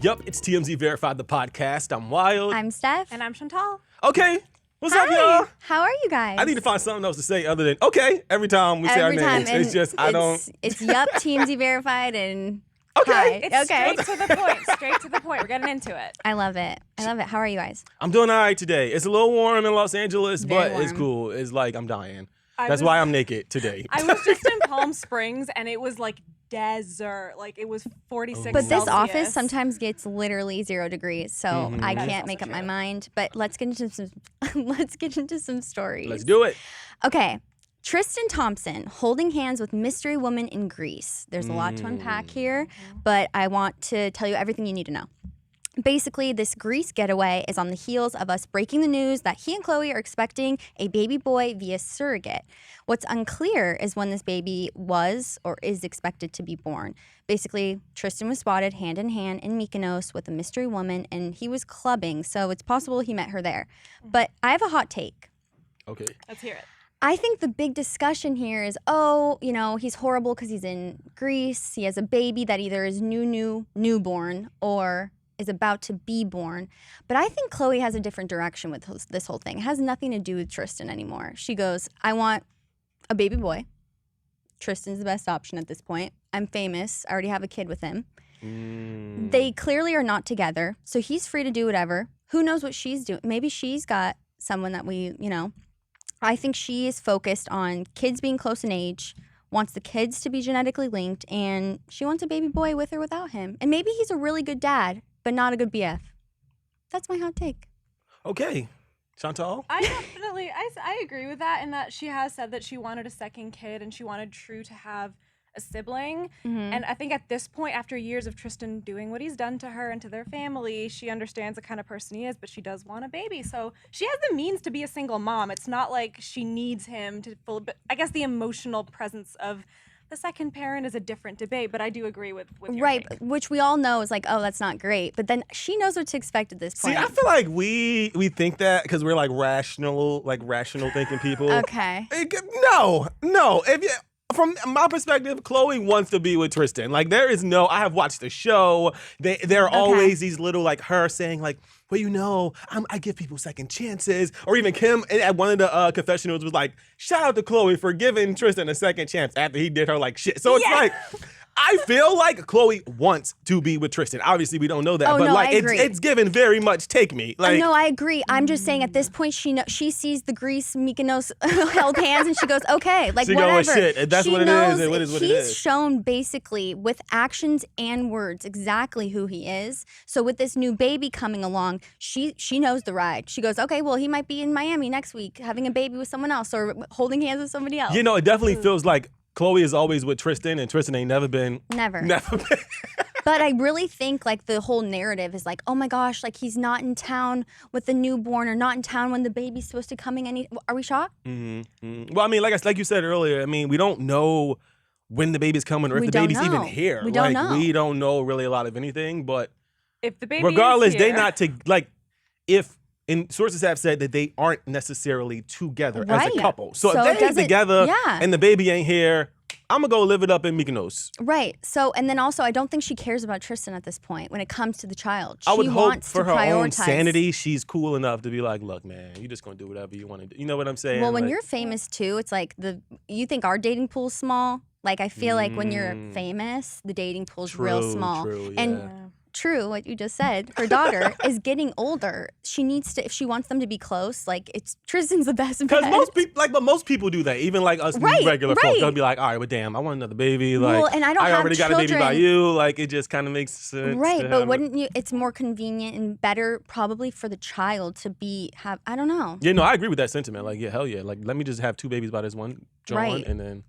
Yup, it's TMZ Verified, the podcast. I'm Wild. I'm Steph. And I'm Chantal. Okay. What's up, y'all? How are you guys? I need to find something else to say other than, okay, every time we say our names. It's just, It's yup, TMZ Verified, and okay. hi. It's straight to the point. Straight to the point. We're getting into it. I love it. How are you guys? I'm doing all right today. It's a little warm in Los Angeles, Very but it's warm. cool. It's like I'm dying. That's why I'm naked today. I was just in Palm Springs, and it was like desert. Like, it was 46 But this Celsius. office sometimes gets literally 0 degrees, so I That is can't also make up my true. mind. But let's get into some stories. Let's do it. Okay. Tristan Thompson holding hands with mystery woman in Greece. There's a lot to unpack here, but I want to tell you everything you need to know. Basically, this Greece getaway is on the heels of us breaking the news that he and Khloe are expecting a baby boy via surrogate. What's unclear is when this baby was or is expected to be born. Basically, Tristan was spotted hand in hand in Mykonos with a mystery woman, and he was clubbing, so it's possible he met her there. But I have a hot take. Okay. Let's hear it. I think the big discussion here is, he's horrible because he's in Greece. He has a baby that either is newborn or is about to be born. But I think Khloe has a different direction with this whole thing. It has nothing to do with Tristan anymore. She goes, I want a baby boy. Tristan's the best option at this point. I'm famous. I already have a kid with him. They clearly are not together, so he's free to do whatever. Who knows what she's doing? Maybe she's got someone that I think she is focused on kids being close in age, wants the kids to be genetically linked, and she wants a baby boy with or without him. And maybe he's a really good dad, but not a good BF. That's my hot take. Okay. Chantal? I definitely, I agree with that, in that she has said that she wanted a second kid and she wanted True to have a sibling. And I think at this point, after years of Tristan doing what he's done to her and to their family, she understands the kind of person he is, but she does want a baby. So she has the means to be a single mom. It's not like she needs him to but I guess the emotional presence of the second parent is a different debate, but I do agree with your Right, take. which we all know is like, oh, that's not great. But then she knows what to expect at this See, point. I feel like we think that because we're like rational thinking people. Okay. No. From my perspective, Khloe wants to be with Tristan. Like, there is I have watched the show. There are always these little, like, her saying, like, well, I give people second chances. Or even Kim at one of the confessionals was like, shout out to Khloe for giving Tristan a second chance after he did her, like, shit. So it's like, I feel like Khloe wants to be with Tristan. Obviously, we don't know that. Oh, but, no, like, I agree. it's given very much take me. Like, No, I agree. I'm just saying at this point, she sees the Greece Mykonos held hands and she goes, okay, like She go, whatever. "Oh, shit, that's She what it is, knows and what is what it he's is." shown basically with actions and words exactly who he is. So with this new baby coming along, she knows the ride. She goes, okay, well, he might be in Miami next week having a baby with someone else or holding hands with somebody else. it definitely feels like Khloe is always with Tristan, and Tristan ain't never been. Never. Never been. But I really think like the whole narrative is like, oh my gosh, like he's not in town with the newborn or not in town when the baby's supposed to coming. Are we shocked? Well, I mean, like you said earlier, I mean, we don't know when the baby's coming or if We the don't baby's even know. here. We don't like, know. We don't know really a lot of anything, but If the baby regardless, is here, they not to like if. And sources have said that they aren't necessarily together as Right. a couple. So So if they ain't does it- together yeah. and the baby ain't here, I'm gonna go live it up in Mykonos. Right. So, and then also, I don't think she cares about Tristan at this point when it comes to the child. She I would hope wants for to her prioritize. own sanity, she's cool enough to be like, look, man, you're just gonna do whatever you want to do. You know what I'm saying? Well, when Like, you're famous too, it's like you think our dating pool's small. Like I feel like when you're famous, the dating pool's real True, small. true, And yeah. true, what you just said. Her daughter is getting older. She needs to, if she wants them to be close, like Tristan's the best bet. Because most people do that. Even like us Right, regular folks, right. they'll be like, all right, well, damn, I want another baby. Like, Well, and I don't have already got a baby by children. you. Like, it just kind of makes sense. Right, to but have wouldn't you? It's more convenient and better, probably for the child to have. I don't know. Yeah, no, I agree with that sentiment. Like, yeah, hell yeah. Like, let me just have two babies by this one John, Right. and then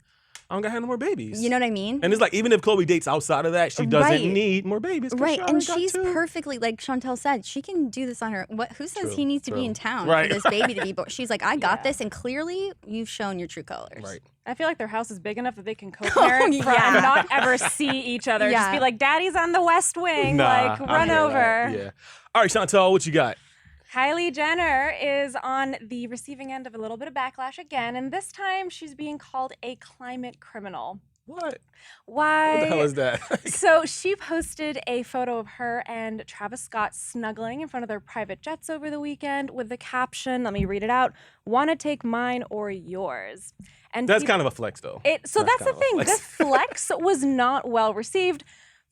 I don't gotta have no more babies. You know what I mean? And it's like, even if Khloe dates outside of that, she doesn't Right. need more babies. 'cause Right, she and already got she's two. perfectly, like Chantal said, she can do this on her. Who says True, he needs to be true. in town Right. for this baby to be born? She's like, I got Yeah. this, and clearly you've shown your true colors. Right. I feel like their house is big enough that they can co-parent Oh, from yeah. and not ever see each other. Yeah. Just be like, Daddy's on the West Wing, Nah, like I run hear over. that. Yeah. All right, Chantal, what you got? Kylie Jenner is on the receiving end of a little bit of backlash again, and this time she's being called a climate criminal. What? Why? What the hell is that? So she posted a photo of her and Travis Scott snuggling in front of their private jets over the weekend with the caption, let me read it out, "Wanna take mine or yours?" And That's kind of a flex, though. that's the thing. This flex was not well received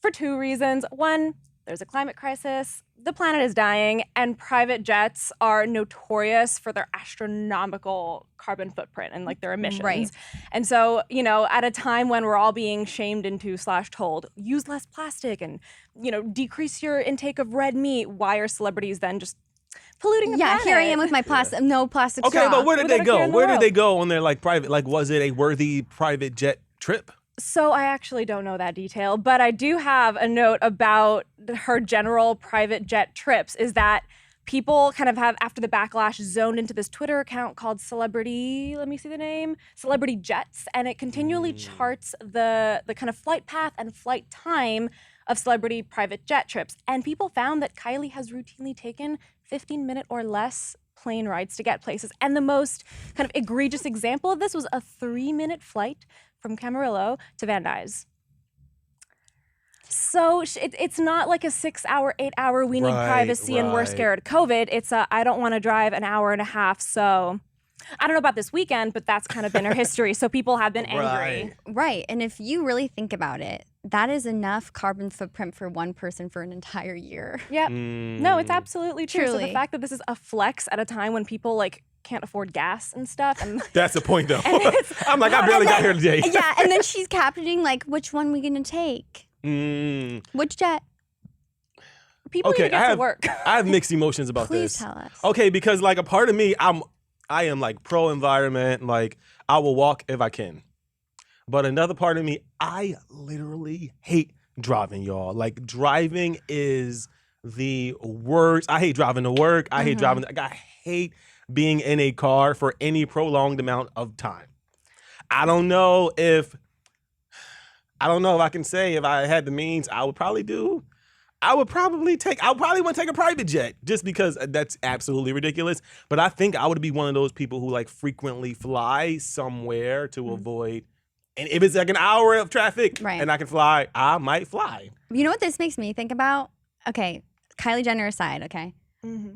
for two reasons. One, there's a climate crisis, the planet is dying, and private jets are notorious for their astronomical carbon footprint and like their emissions. Right. And so, at a time when we're all being shamed into / told, use less plastic and, decrease your intake of red meat, why are celebrities then just polluting the planet? Here I am with my no plastic Okay, straw. but where did they go? Where did world. they go on their like private? Like, was it a worthy private jet trip? So I actually don't know that detail, but I do have a note about her general private jet trips is that people kind of have, after the backlash, zoned into this Twitter account called Celebrity Jets, and it continually charts the kind of flight path and flight time of celebrity private jet trips. And people found that Kylie has routinely taken 15-minute or less plane rides to get places. And the most kind of egregious example of this was a 3-minute flight from Camarillo to Van Nuys. So it's not like a 6-hour, 8-hour, we need privacy and we're scared of COVID. It's I don't want to drive an hour and a half. So I don't know about this weekend, but that's kind of been her history. So people have been angry. Right. And if you really think about it, that is enough carbon footprint for one person for an entire year. Yep. No, it's absolutely true. So Truly. the fact that this is a flex at a time when people like can't afford gas and stuff. And That's the point, though. I'm like, I barely got here today. Yeah, and then she's captioning like, which one we gonna take? Which jet? people need to get to work. I have mixed emotions about Please this. tell us. Okay, because like a part of me, I am like pro environment. Like I will walk if I can. But another part of me, I literally hate driving, y'all. Like driving is the worst. I hate driving to work. I hate driving. I hate being in a car for any prolonged amount of time. I don't know if I can say if I had the means, I would probably want to take a private jet just because that's absolutely ridiculous. But I think I would be one of those people who like frequently fly somewhere to avoid. And if it's like an hour of traffic and I can fly, I might fly. You know what this makes me think about? Okay, Kylie Jenner aside, okay?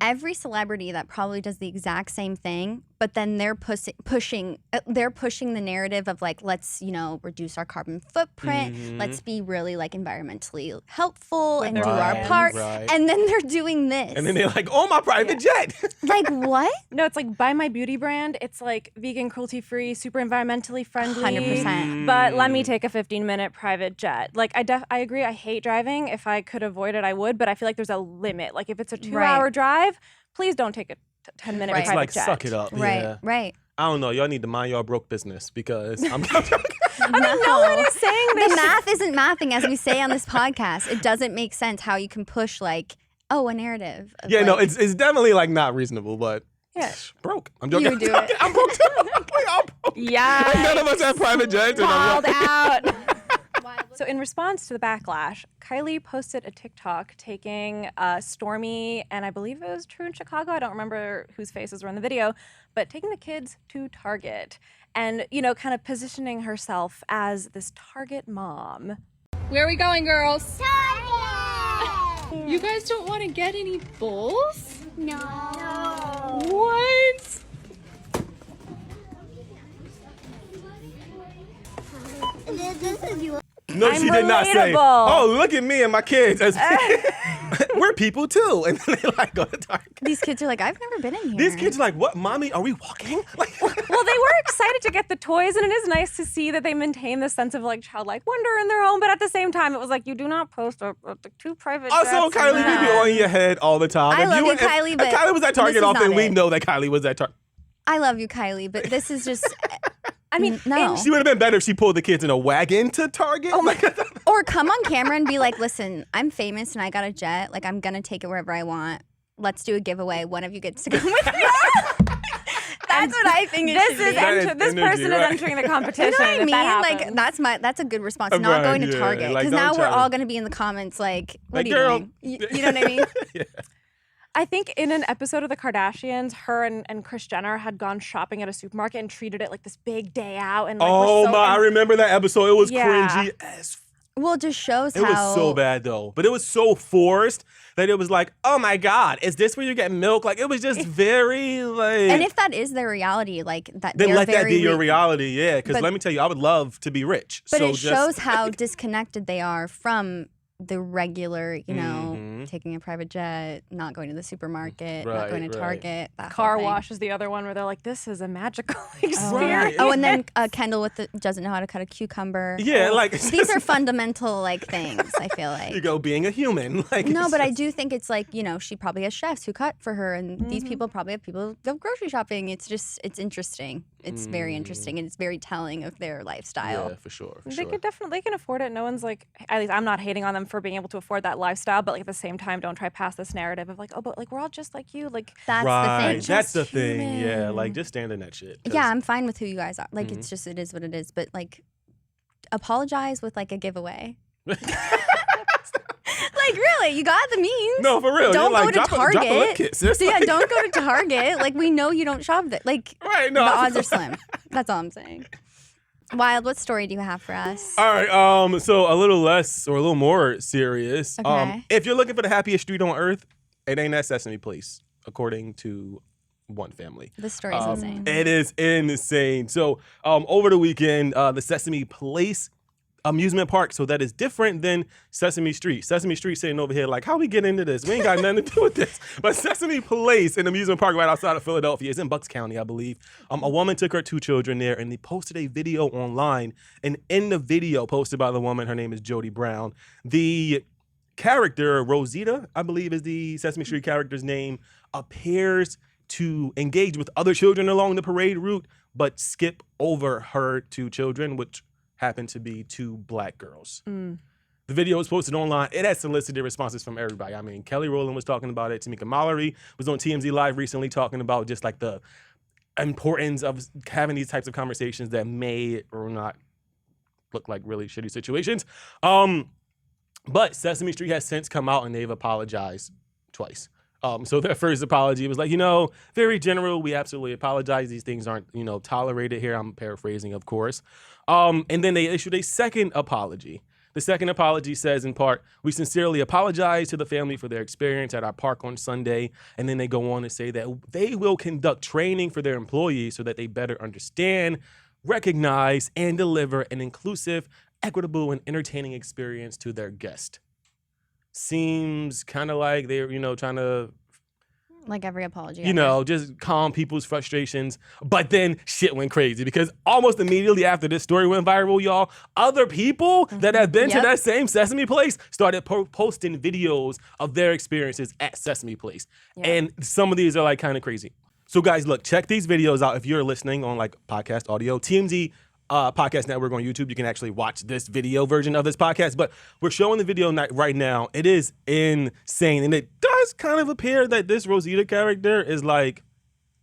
Every celebrity that probably does the exact same thing, but then they're pushing the narrative of like, let's, reduce our carbon footprint. Let's be really like environmentally helpful and do our part. And then they're doing this. And then they're like, oh, my private jet. Like what? No, it's like buy my beauty brand. It's like vegan, cruelty-free, super environmentally friendly. 100%. But let me take a 15-minute private jet. Like I agree. I hate driving. If I could avoid it, I would. But I feel like there's a limit. Like if it's a 2-hour drive, please don't take a 10-minute private like, jet. suck it up. Yeah. Right. I don't know. Y'all need to mind y'all broke business because I'm No one is saying the math isn't mathing, as we say on this podcast. It doesn't make sense how you can push like, a narrative. Yeah, no, it's definitely like not reasonable, but broke. I'm joking. You do it. I'm broke too. I'm broke. Yeah. None of us have private jets. Called out. So in response to the backlash, Kylie posted a TikTok taking Stormy, and I believe it was true in Chicago. I don't remember whose faces were in the video, but taking the kids to Target and, kind of positioning herself as this Target mom. Where are we going, girls? Target! You guys don't want to get any bowls? No. What? This is you. No, she did not say, oh, look at me and my kids. We're people too. And then they like go to Target. These kids are like, I've never been in here. These kids are like, what, mommy, are we walking? Like, Well, they were excited to get the toys, and it is nice to see that they maintain this sense of like childlike wonder in their home. But at the same time, it was like, you do not post two private jets. also, Kylie, we be on your head all the time. I love you, Kylie, but if Kylie was at Target this is often, not we it. know that Kylie was at Target. I love you, Kylie, but this is just. I mean, no. She would have been better if she pulled the kids in a wagon to Target. Oh my God. Or come on camera and be like, listen, I'm famous and I got a jet. Like, I'm going to take it wherever I want. Let's do a giveaway. One of you gets to go with me. That's what I think it should be. This person is entering the competition. You know what I if mean? that Like, that's a good response. Not Right, going to yeah. Target. Like, Because now don't we're challenge. all going to be in the comments like, what Like, are you girl. doing? You know what I mean? Yeah. I think in an episode of The Kardashians, her and Kris Jenner had gone shopping at a supermarket and treated it like this big day out. And like, I remember that episode. It was Yeah. cringy as Well, it just shows It how was so bad though, but it was so forced that it was like, oh my God, is this where you get milk? Like it was just very like. And if that is their reality, like that, then they're let that very be your reality, yeah. Because But- let me tell you, I would love to be rich. But so it just, shows how disconnected they are from the regular, you know, Mhm. taking a private jet, not going to the supermarket, not Right, going to right. Target. That whole car thing. wash is the other one where they're like, this is a magical Oh, experience. Oh, and then Kendall doesn't know how to cut a cucumber. Yeah, Oh, like these are fundamental like things. I feel like. you go being a human. Like No, it's but I just- do think it's like, you know, she probably has chefs who cut for her, and these people probably have people who go grocery shopping. It's interesting. It's very interesting, and it's very telling of their lifestyle. Yeah, for sure. For They sure. could definitely, they can afford it. No one's like, at least I'm not hating on them for being able to afford that lifestyle, but like at the same time, don't try past this narrative of like, oh, but like we're all just like you. Like, That's right, the thing. that's the Just thing. Yeah, human. like just stand in that shit. 'cause- Yeah, I'm fine with who you guys are. Like, Mm-hmm. it's just, it is what it is. But like, apologize with like a giveaway. Like, really, you got the means. No, for real. Don't You're like, go to drop a lip Target. kiss. It's So yeah, like- don't go to Target. Like, we know you don't shop there. Like, Right, no. the odds are slim. That's all I'm saying. Wild, what story do you have for us? All right, so a little less or a little more serious. Okay. If you're looking for the happiest street on earth, it ain't at Sesame Place, according to one family. This story is insane. It is insane. So over the weekend, the Sesame Place amusement park, so that is different than Sesame Street. Sesame Street sitting over here like, how we get into this? We ain't got nothing to do with this. But Sesame Place, an amusement park right outside of Philadelphia, is in Bucks County, I believe. A woman took her 2 children there, and they posted a video online. And in the video posted by the woman, her name is Jody Brown, the character, Rosita, I believe is the Sesame Street character's name, appears to engage with other children along the parade route, but skip over her 2 children, which happen to be 2 black girls. The video was posted online. It has solicited responses from everybody. I mean, Kelly Rowland was talking about it. Tamika Mallory was on TMZ Live recently talking about just like the importance of having these types of conversations that may or not look like really shitty situations. But Sesame Street has since come out and they've apologized twice. So their first apology was like, very general. We absolutely apologize. These things aren't, tolerated here. I'm paraphrasing, of course. And then they issued a second apology. The second apology says, in part, we sincerely apologize to the family for their experience at our park on Sunday. And then they go on to say that they will conduct training for their employees so that they better understand, recognize, and deliver an inclusive, equitable, and entertaining experience to their guests. Seems kind of like they're, trying to, Like every apology. just calm people's frustrations. But then shit went crazy because almost immediately after this story went viral, y'all, other people that have been to Yep. that same Sesame Place started posting videos of their experiences at Sesame Place. And some of these are like kind of crazy. So guys, look, check these videos out if you're listening on like podcast audio. TMZ Podcast Network on YouTube. You can actually watch this video version of this podcast, but we're showing the video right now. It is insane. And it does kind of appear that this Rosita character is like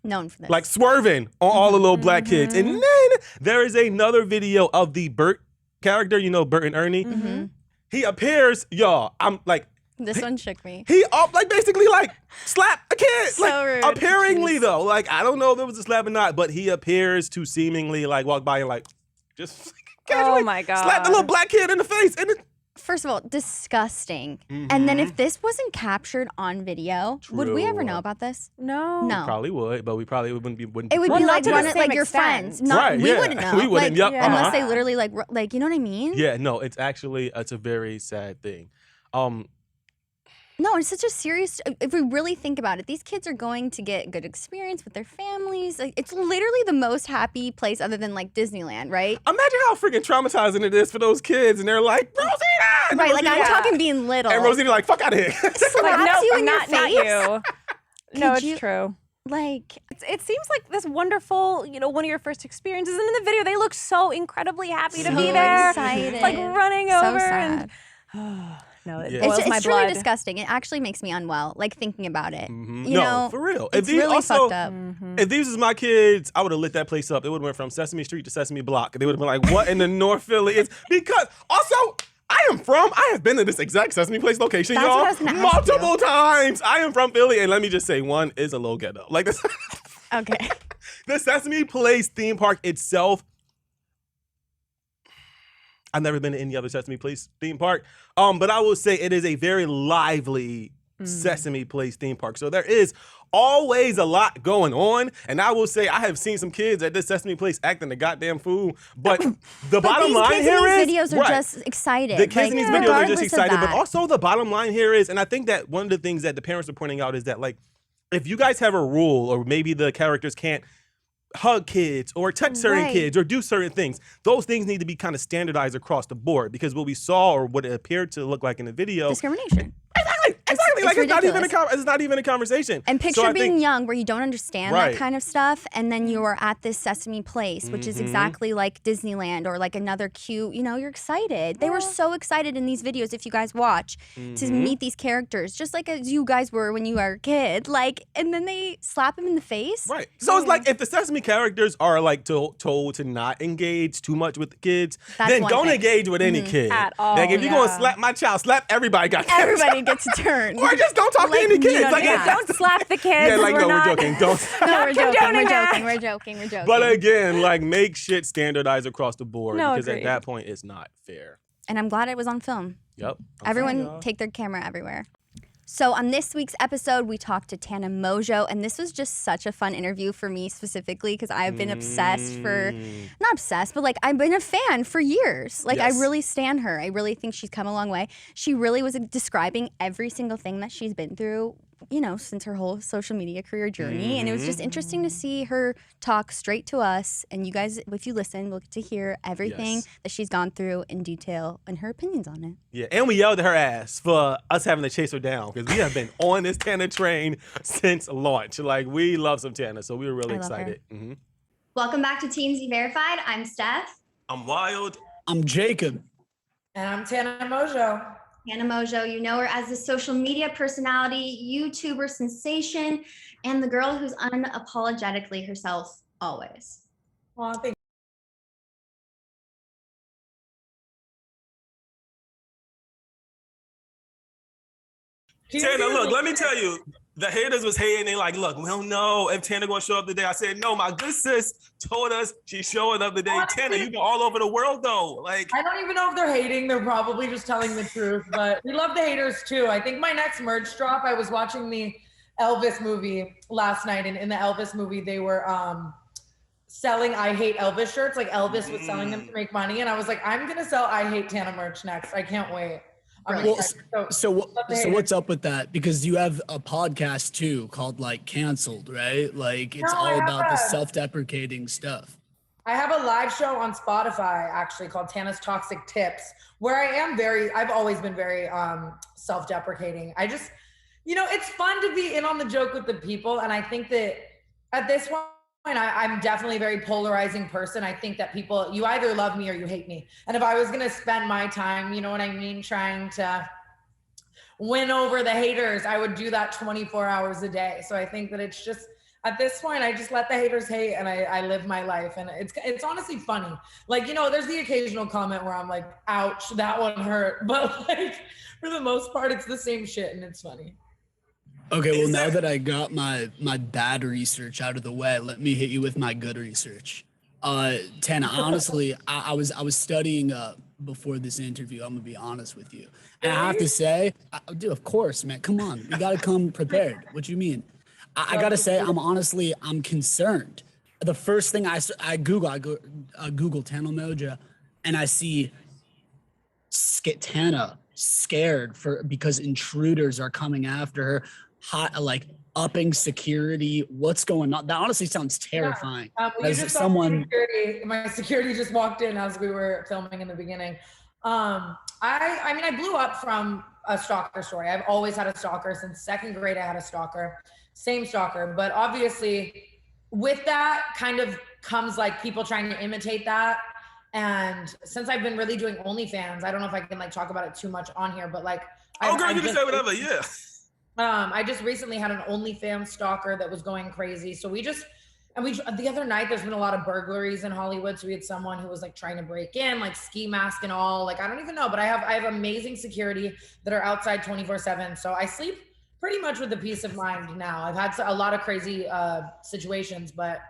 known for this. like swerving on all the little black kids. And then there is another video of the Bert character, Bert and Ernie. He appears, y'all, I'm like, This one shook me. he like basically like slap a kid. So like rude. appearingly though. Like I don't know if it was a slap or not, but he appears to seemingly like walk by and like just casually my God. slap the little black kid in the face. And First of all, disgusting. And then if this wasn't captured on video, would we ever True. know about this? no. No. probably would, but we probably wouldn't be. It would Well, be not like to the one of same like your extent. friends. Not Right, we yeah. wouldn't know. We wouldn't, Like, yep, unless uh-huh. they literally like you know what I mean? Yeah, no, it's a very sad thing. No, it's such a serious. If we really think about it, these kids are going to get good experience with their families. Like, it's literally the most happy place other than like Disneyland, right? Imagine how freaking traumatizing it is for those kids, and they're like, Rosita! And Right, like I'm Rosita- talking being little. And Rosita like, fuck out of here. slaps you in your not face. you. No, Could it's you- true. Like, It seems like this wonderful, one of your first experiences. And in the video, they look so incredibly happy to So be there. excited. It's like running so over. sad. No, it Yeah. boils It's my truly blood. disgusting. It actually makes me unwell, like thinking about it. You no, know, for real. It's really fucked up. If these was my kids, I would have lit that place up. It would have went from Sesame Street to Sesame Block. They would have been like, what in the North Philly is? Because also, I I have been to this exact Sesame Place location, That's y'all, what I was gonna ask multiple times. I am from Philly, and let me just say, one is a little ghetto. Like this, Okay. the Sesame Place theme park itself. I've never been to any other Sesame Place theme park, but I will say it is a very lively Sesame Place theme park. So there is always a lot going on, and I will say I have seen some kids at this Sesame Place acting the goddamn fool. But the bottom line here is these videos are just excited. the kids in these videos are just regardless of excited, but that. also the bottom line here is, and I think that one of the things that the parents are pointing out is that, like, if you guys have a rule, or maybe the characters can't hug kids or touch certain Right. kids or do certain things, those things need to be kind of standardized across the board, because what we saw, or what it appeared to look like in the video, discrimination. exactly, like it's not even ridiculous. it's not even a conversation. And So picture I being think- young where you don't understand Right. that kind of stuff, and then you're at this Sesame Place, which is exactly like Disneyland or like another cute, you're excited. They were so excited in these videos, if you guys watch, to meet these characters, just like as you guys were when you were a kid. Like, and then they slap him in the face. Right. So it's like, if the Sesame characters are like told to not engage too much with the kids, That's then one don't thing. engage with any kid. At all, Like, if you're going to yeah. slap my child, slap everybody. Everybody gets a turn. Or just don't talk to Like, any you kids. don't- Like, yeah. Don't slap the kids. yeah, like, no, we're not. joking. Don't. No, we're joking. condoning We're that. joking. We're joking. We're joking. But again, like, make shit standardized across the board, No, because at agreed. that point, it's not fair. And I'm glad it was on film. Yep. Everyone take their camera everywhere. So on this week's episode, we talked to Tana Mongeau, and this was just such a fun interview for me specifically, because I've been obsessed not obsessed, but like I've been a fan for years. Like Yes. I really stan her. I really think she's come a long way. She really was describing every single thing that she's been through, since her whole social media career journey. And it was just interesting to see her talk straight to us. And you guys, if you listen, will get to hear everything Yes. that she's gone through in detail and her opinions on it. Yeah, and we yelled at her ass for us having to chase her down, because we have been on this Tana train since launch. Like, we love some Tana, so we were really I love her. excited. Mm-hmm. Welcome back to TMZ Verified. I'm Steph. I'm wild. I'm Jacob. And I'm Tana Mongeau. Tana Mongeau, you know her as the social media personality, YouTuber sensation, and the girl who's unapologetically herself always. Well, thank you. Tana, look, let me tell you, the haters was hating. They like, look, we don't know if Tana gonna show up today. I said, no, my good sis told us she's showing up today. Honestly, Tana, you've been all over the world though. Like, I don't even know if they're hating. They're probably just telling the truth, but we love the haters too. I think my next merch drop, I was watching the Elvis movie last night, and in the Elvis movie, they were selling I Hate Elvis shirts. Like Elvis was selling them to make money. And I was like, I'm gonna sell I Hate Tana merch next. I can't wait. I'm Well, excited. so haters. what's up with that? Because you have a podcast too called like Canceled, right? Like it's No, I all about the haven't. self-deprecating stuff. I have a live show on Spotify actually called Tana's Toxic Tips, where I've always been very self-deprecating. I just, it's fun to be in on the joke with the people. And I think that at this point, I'm definitely a very polarizing person. I think that people, you either love me or you hate me. And if I was gonna spend my time, you know what I mean, trying to win over the haters, I would do that 24 hours a day. So I think that it's just, at this point, I just let the haters hate and I live my life. And it's honestly funny. Like, there's the occasional comment where I'm like, ouch, that one hurt. But like, for the most part, it's the same shit and it's funny. Okay, well now that I got my bad research out of the way, let me hit you with my good research. Tana, honestly, I was studying before this interview. I'm gonna be honest with you, and I have to say, dude, of course, man. Come on, you gotta come prepared. What you mean? I gotta say, I'm concerned. The first thing I Google Tana Mongeau, and I see Tana scared because intruders are coming after her. Like upping security. What's going on? That honestly sounds terrifying. You As just saw someone, my security just walked in as we were filming in the beginning. I blew up from a stalker story. I've always had a stalker since second grade. I had a stalker, same stalker. But obviously, with that kind of comes like people trying to imitate that. And since I've been really doing OnlyFans, I don't know if I can like talk about it too much on here, but like, oh, girl, you can say whatever. Yeah. I just recently had an OnlyFans stalker that was going crazy. So we just, And the other night, there's been a lot of burglaries in Hollywood. So we had someone who was like trying to break in, like ski mask and all. Like, I don't even know, but I have amazing security that are outside 24/7. So I sleep pretty much with the peace of mind now. I've had a lot of crazy situations, but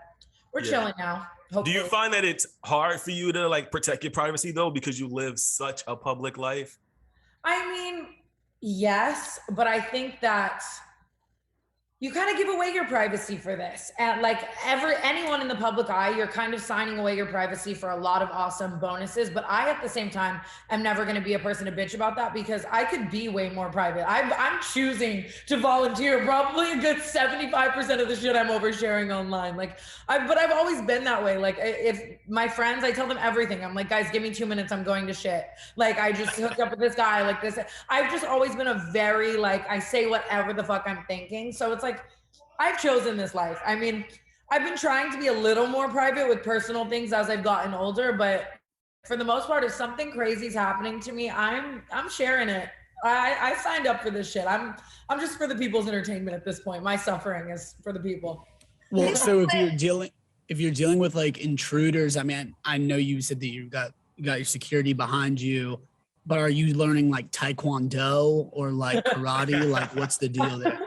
we're chilling now. Hopefully. Do you find that it's hard for you to like protect your privacy though, because you live such a public life? I mean, yes, but I think that you kind of give away your privacy for this. And like anyone in the public eye, you're kind of signing away your privacy for a lot of awesome bonuses. But I, at the same time, am never going to be a person to bitch about that, because I could be way more private. I'm choosing to volunteer probably a good 75% of the shit I'm oversharing online. Like, but I've always been that way. Like, if my friends, I tell them everything. I'm like, guys, give me 2 minutes. I'm going to shit. Like, I just hooked up with this guy like this. I've just always been a very, like, I say whatever the fuck I'm thinking. So it's like, I've chosen this life. I mean, I've been trying to be a little more private with personal things as I've gotten older, but for the most part, if something crazy is happening to me, I'm sharing it. I signed up for this shit. I'm just for the people's entertainment at this point. My suffering is for the people. Well, so if you're dealing with like intruders, I mean, I know you said that you got your security behind you, but are you learning like Taekwondo or like karate? Like, what's the deal there?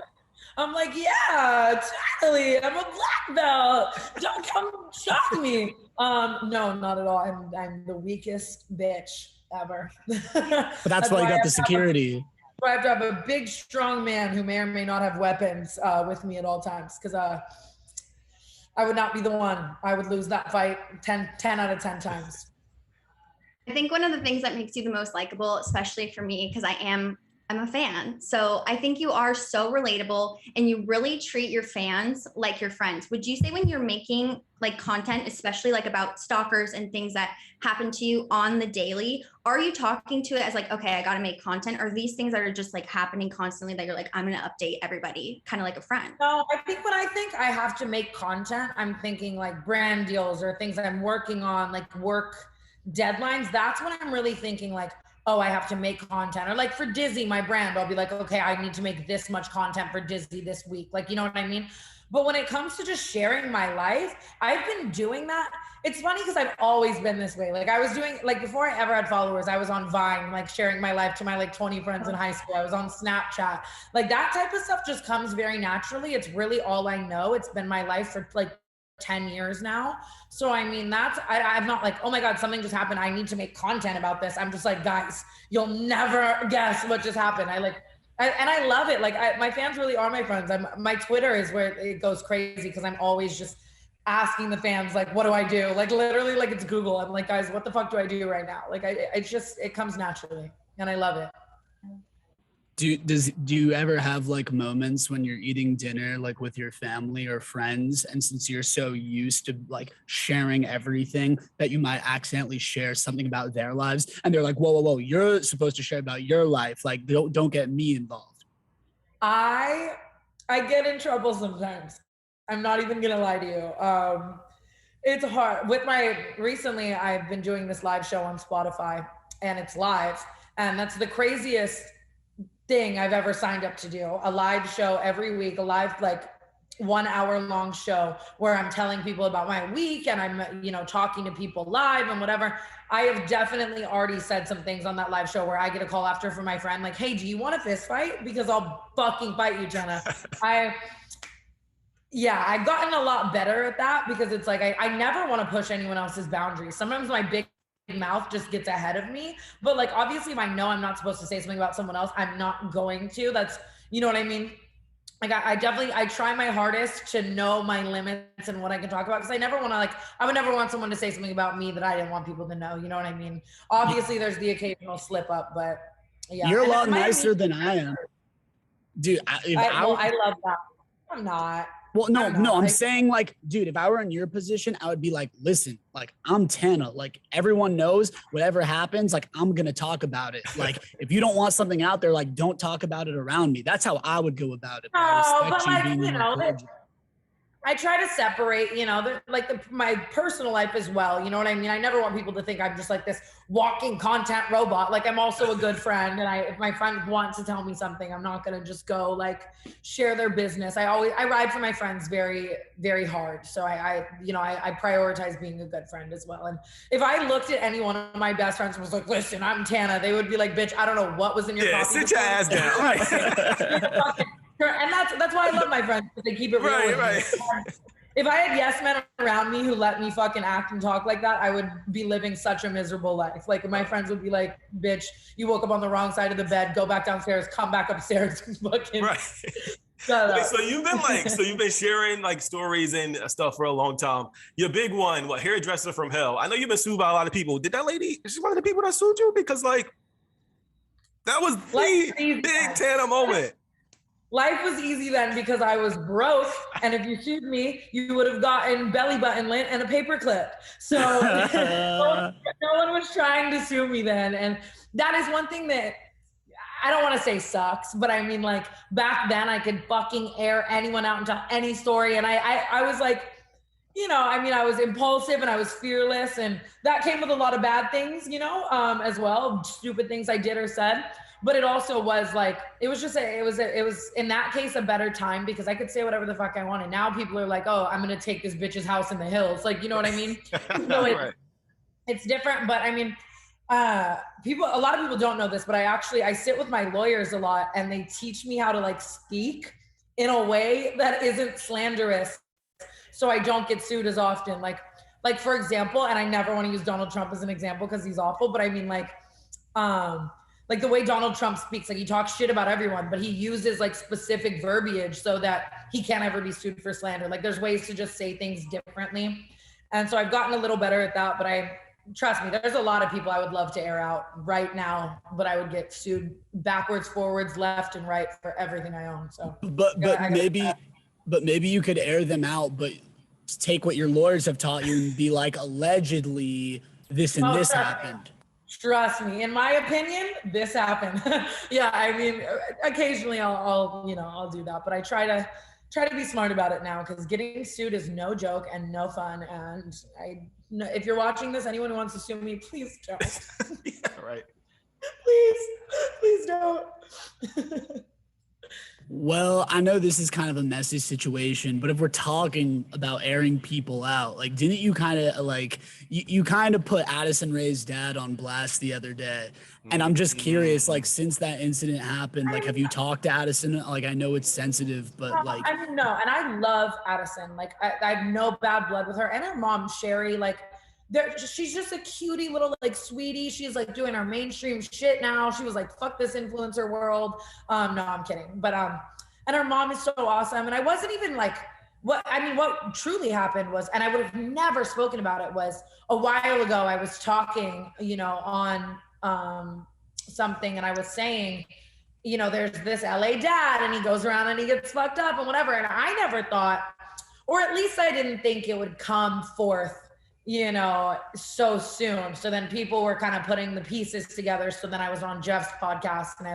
I'm like, yeah, totally. I'm a black belt. Don't come shock me. No, not at all. I'm the weakest bitch ever. But that's why you got the security. I have to have a big, strong man who may or may not have weapons with me at all times, because I would not be the one. I would lose that fight 10 out of 10 times. I think one of the things that makes you the most likable, especially for me, because I'm a fan. So I think you are so relatable and you really treat your fans like your friends. Would you say when you're making like content, especially like about stalkers and things that happen to you on the daily, are you talking to it as like, okay, I got to make content? Or these things that are just like happening constantly that you're like, I'm going to update everybody, kind of like a friend? No, I think when I think I have to make content, I'm thinking like brand deals or things that I'm working on, like work deadlines. That's when I'm really thinking like, oh, I have to make content. Or like for Disney, my brand, I'll be like, okay, I need to make this much content for Disney this week. Like, you know what I mean? But when it comes to just sharing my life, I've been doing that. It's funny because I've always been this way. Like I was doing, like before I ever had followers, I was on Vine, like sharing my life to my like 20 friends in high school. I was on Snapchat. Like that type of stuff just comes very naturally. It's really all I know. It's been my life for like 10 years now. So I mean, I'm not like, oh my God, something just happened, I need to make content about this. I'm just like, guys, you'll never guess what just happened. I love it. Like my fans really are my friends. My Twitter is where it goes crazy because I'm always just asking the fans, like, what do I do? Like literally like it's Google. I'm like, guys, what the fuck do I do right now? Like it comes naturally and I love it. Do you ever have like moments when you're eating dinner like with your family or friends, and since you're so used to like sharing everything that you might accidentally share something about their lives and they're like, whoa, you're supposed to share about your life, like don't get me involved? I get in trouble sometimes. I'm not even gonna lie to you. It's hard. Recently I've been doing this live show on Spotify and it's live, and that's the craziest thing I've ever signed up to do. A live show every week, a live like 1 hour long show where I'm telling people about my week and I'm, you know, talking to people live and whatever. I have definitely already said some things on that live show where I get a call after from my friend like, hey, do you want a fist fight? Because I'll fucking fight you, Jenna. I've gotten a lot better at that because it's like, I never want to push anyone else's boundaries. Sometimes my big mouth just gets ahead of me, but like obviously if I know I'm not supposed to say something about someone else, I'm not going to. That's, you know what I mean? Like I try my hardest to know my limits and what I can talk about, because I would never want someone to say something about me that I didn't want people to know, you know what I mean? Obviously there's the occasional slip up, but yeah. You're a lot nicer than I am, dude. I love that. I'm not. Well, no, I'm saying like, dude, if I were in your position, I would be like, listen, like I'm Tana, like everyone knows whatever happens, like I'm going to talk about it. Like if you don't want something out there, like don't talk about it around me. That's how I would go about it. But I respect you being I try to separate, my personal life as well. You know what I mean? I never want people to think I'm just like this walking content robot. Like I'm also a good friend. And if my friend wants to tell me something, I'm not going to just go like share their business. I ride for my friends very, very hard. So I prioritize being a good friend as well. And if I looked at any one of my best friends and was like, listen, I'm Tana, they would be like, bitch, I don't know what was in your coffee. Sit your ass down. Right. And that's why I love my friends, because they keep it real. Right. If I had yes men around me who let me fucking act and talk like that, I would be living such a miserable life. Like my friends would be like, bitch, you woke up on the wrong side of the bed, go back downstairs, come back upstairs. Fucking right. Wait, so you've been sharing like stories and stuff for a long time. Your big one, hairdresser from hell. I know you've been sued by a lot of people. Did that lady, is she one of the people that sued you? Because like, that was the big Tana moment. Life was easy then because I was broke, and if you sued me, you would have gotten belly button lint and a paper clip. So no one was trying to sue me then, and that is one thing that I don't want to say sucks, but I mean, like back then I could fucking air anyone out and tell any story, and I was like, I was impulsive and I was fearless, and that came with a lot of bad things, as well, stupid things I did or said. But it also was like, it was in that case a better time because I could say whatever the fuck I wanted. Now people are like, oh, I'm going to take this bitch's house in the hills. Like, you know what I mean? So it's different. But I mean, a lot of people don't know this, but I sit with my lawyers a lot and they teach me how to like speak in a way that isn't slanderous. So I don't get sued as often. Like for example, and I never want to use Donald Trump as an example because he's awful, but I mean like the way Donald Trump speaks, like he talks shit about everyone, but he uses like specific verbiage so that he can't ever be sued for slander. Like there's ways to just say things differently. And so I've gotten a little better at that, but trust me, there's a lot of people I would love to air out right now, but I would get sued backwards, forwards, left and right for everything I own. So, but maybe you could air them out, but take what your lawyers have taught you and be like, allegedly this and this happened. Trust me, in my opinion, this happened. Yeah, I mean, occasionally I'll do that, but I try to be smart about it now because getting sued is no joke and no fun. And if you're watching this, anyone who wants to sue me, please don't. Yeah, right. Please don't. Well, I know this is kind of a messy situation, but if we're talking about airing people out, like, didn't you kind of like, you kind of put Addison Rae's dad on blast the other day. And I'm just curious, like, since that incident happened, like, have you talked to Addison? Like, I know it's sensitive, but like. I mean, no, and I love Addison. Like, I have no bad blood with her. And her mom, Sherry, like, she's just a cutie little like sweetie. She's like doing her mainstream shit now. She was like, fuck this influencer world. No, I'm kidding. But and her mom is so awesome. And I wasn't even like, what truly happened was, and I would have never spoken about it, was a while ago I was talking, on something, and I was saying, there's this LA dad and he goes around and he gets fucked up and whatever. And I never thought, or at least I didn't think it would come forth so soon. So then people were kind of putting the pieces together. So then I was on Jeff's podcast and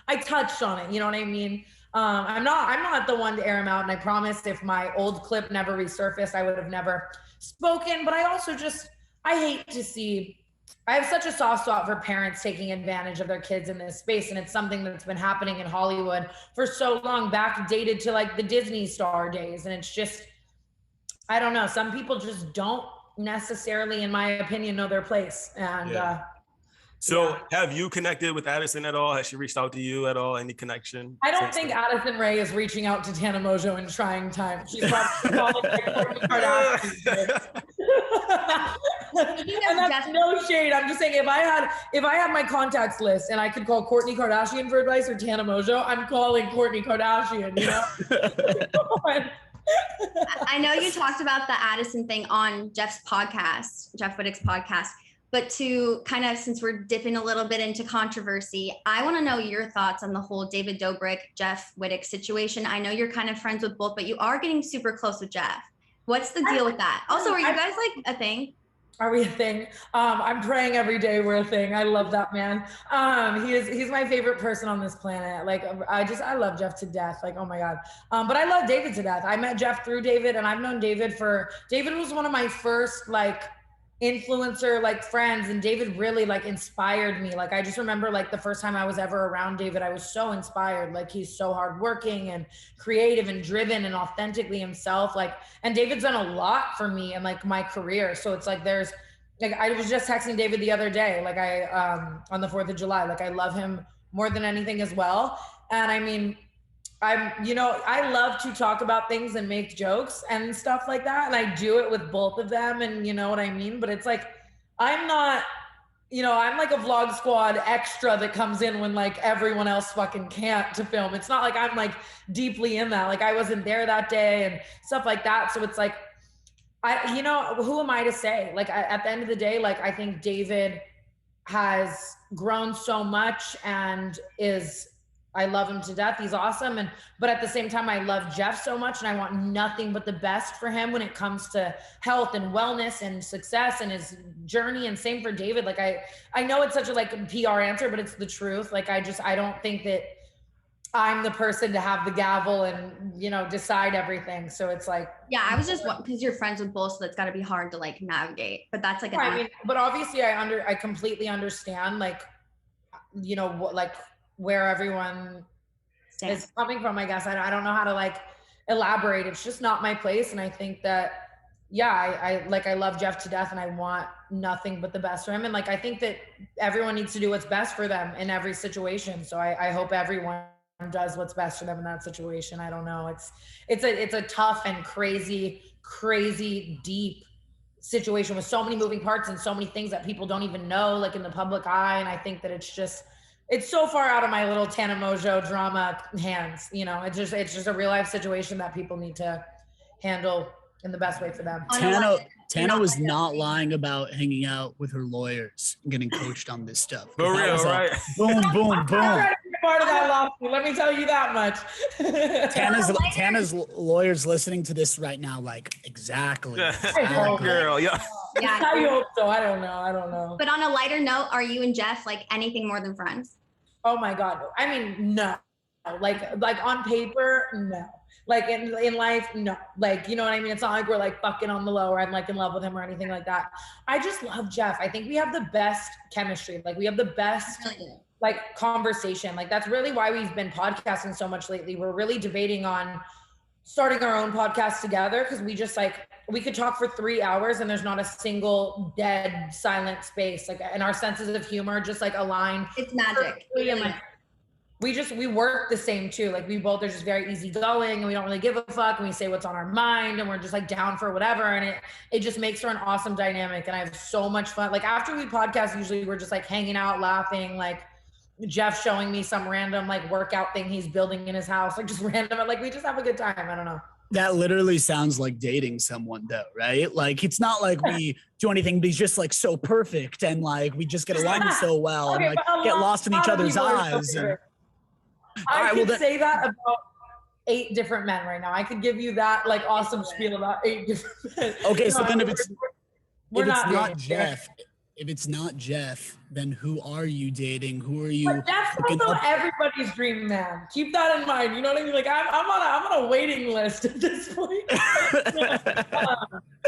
I touched on it. You know what I mean? I'm not the one to air him out. And I promise if my old clip never resurfaced, I would have never spoken. But I also I hate to see, I have such a soft spot for parents taking advantage of their kids in this space. And it's something that's been happening in Hollywood for so long, backdated to like the Disney star days. And it's just, I don't know. Some people just don't necessarily, in my opinion, know their place. And so have you connected with Addison at all? Has she reached out to you at all? Any connection? I don't think Addison Rae is reaching out to Tana Mongeau in trying times. She's probably calling like Kourtney Kardashian. And that's no shade. I'm just saying, if I had my contacts list and I could call Kourtney Kardashian for advice or Tana Mongeau, I'm calling Kourtney Kardashian, I know you talked about the Addison thing on Jeff's podcast, Jeff Wittek's podcast, but to kind of, since we're dipping a little bit into controversy, I want to know your thoughts on the whole David Dobrik, Jeff Wittek situation. I know you're kind of friends with both, but you are getting super close with Jeff. What's the deal with that? Also, are you guys like a thing? Are we a thing? I'm praying every day we're a thing. I love that man. He's my favorite person on this planet. Like I love Jeff to death. Like, oh my God. But I love David to death. I met Jeff through David, and I've known David was one of my first like influencer like friends, and David really like inspired me. Like I just remember like the first time I was ever around David, I was so inspired. Like he's so hardworking and creative and driven and authentically himself. Like, and David's done a lot for me and like my career. So it's like there's like I was just texting David the other day, like on the 4th of July, like I love him more than anything as well. And I mean, I love to talk about things and make jokes and stuff like that. And I do it with both of them. And you know what I mean? But it's like, I'm not, I'm like a vlog squad extra that comes in when like everyone else fucking can't to film. It's not like I'm like deeply in that. Like I wasn't there that day and stuff like that. So it's like, who am I to say? Like at the end of the day, like I think David has grown so much and I love him to death. He's awesome. But at the same time, I love Jeff so much and I want nothing but the best for him when it comes to health and wellness and success and his journey. And same for David. Like I know it's such a like PR answer, but it's the truth. Like I don't think that I'm the person to have the gavel and, decide everything. So it's like, yeah, I was just, because you're friends with both, so that's gotta be hard to like navigate, but that's like, but obviously I completely understand like, like where everyone is coming from, I guess. I don't know how to like elaborate. It's just not my place. And I think that, yeah, I love Jeff to death and I want nothing but the best for him. And like, I think that everyone needs to do what's best for them in every situation. So I hope everyone does what's best for them in that situation. I don't know. It's a tough and crazy deep situation with so many moving parts and so many things that people don't even know, like in the public eye. And I think that it's so far out of my little Tana Mongeau drama hands. It's just a real life situation that people need to handle in the best way for them. Tana was not lying about hanging out with her lawyers and getting coached on this stuff. For real, right? Boom, boom, boom. Part of that lawsuit, let me tell you that much. Tana's lawyers listening to this right now, like exactly. Oh, girl, yeah. I hope so. I don't know. But on a lighter note, are you and Jeff like anything more than friends? Oh my God. I mean, no. Like on paper, no. Like in life, no. Like, you know what I mean? It's not like we're like fucking on the low or I'm like in love with him or anything like that. I just love Jeff. I think we have the best chemistry. Like we have the best like conversation. Like that's really why we've been podcasting so much lately. We're really debating on starting our own podcast together because we could talk for 3 hours and there's not a single dead silent space. Like, and our senses of humor just like align. It's magic. And like we work the same too. Like we both are just very easygoing and we don't really give a fuck and we say what's on our mind and we're just like down for whatever. And it just makes for an awesome dynamic. And I have so much fun. Like after we podcast, usually we're just like hanging out, laughing, like Jeff showing me some random like workout thing he's building in his house, like just random. Like we just have a good time. I don't know. That literally sounds like dating someone though, right? Like it's not like we do anything, but he's just like so perfect and like we just get along so well and like get lost in each other's eyes. I could say that about 8 different men right now. I could give you that like awesome spiel about 8 different men. Okay, so then if it's not Jeff, then who are you dating? Who are you? But that's also everybody's dream man. Keep that in mind. You know what I mean? Like I'm on a waiting list at this point.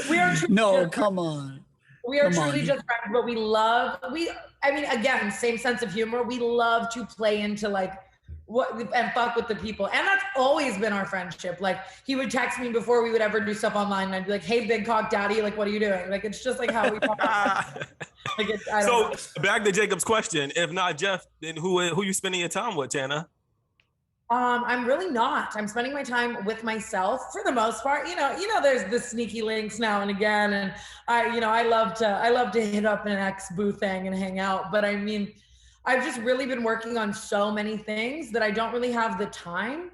We are come on. We are truly just friends, but again, same sense of humor. We love to play into like and fuck with the people. And that's always been our friendship. Like he would text me before we would ever do stuff online and I'd be like, hey, big cock daddy, like, what are you doing? Like, it's just like how we talk. Back to Jacob's question. If not Jeff, then who you spending your time with, Tana? I'm really not. I'm spending my time with myself for the most part. You know, there's the sneaky links now and again. And I love to hit up an ex boo thing and hang out. But I mean, I've just really been working on so many things that I don't really have the time.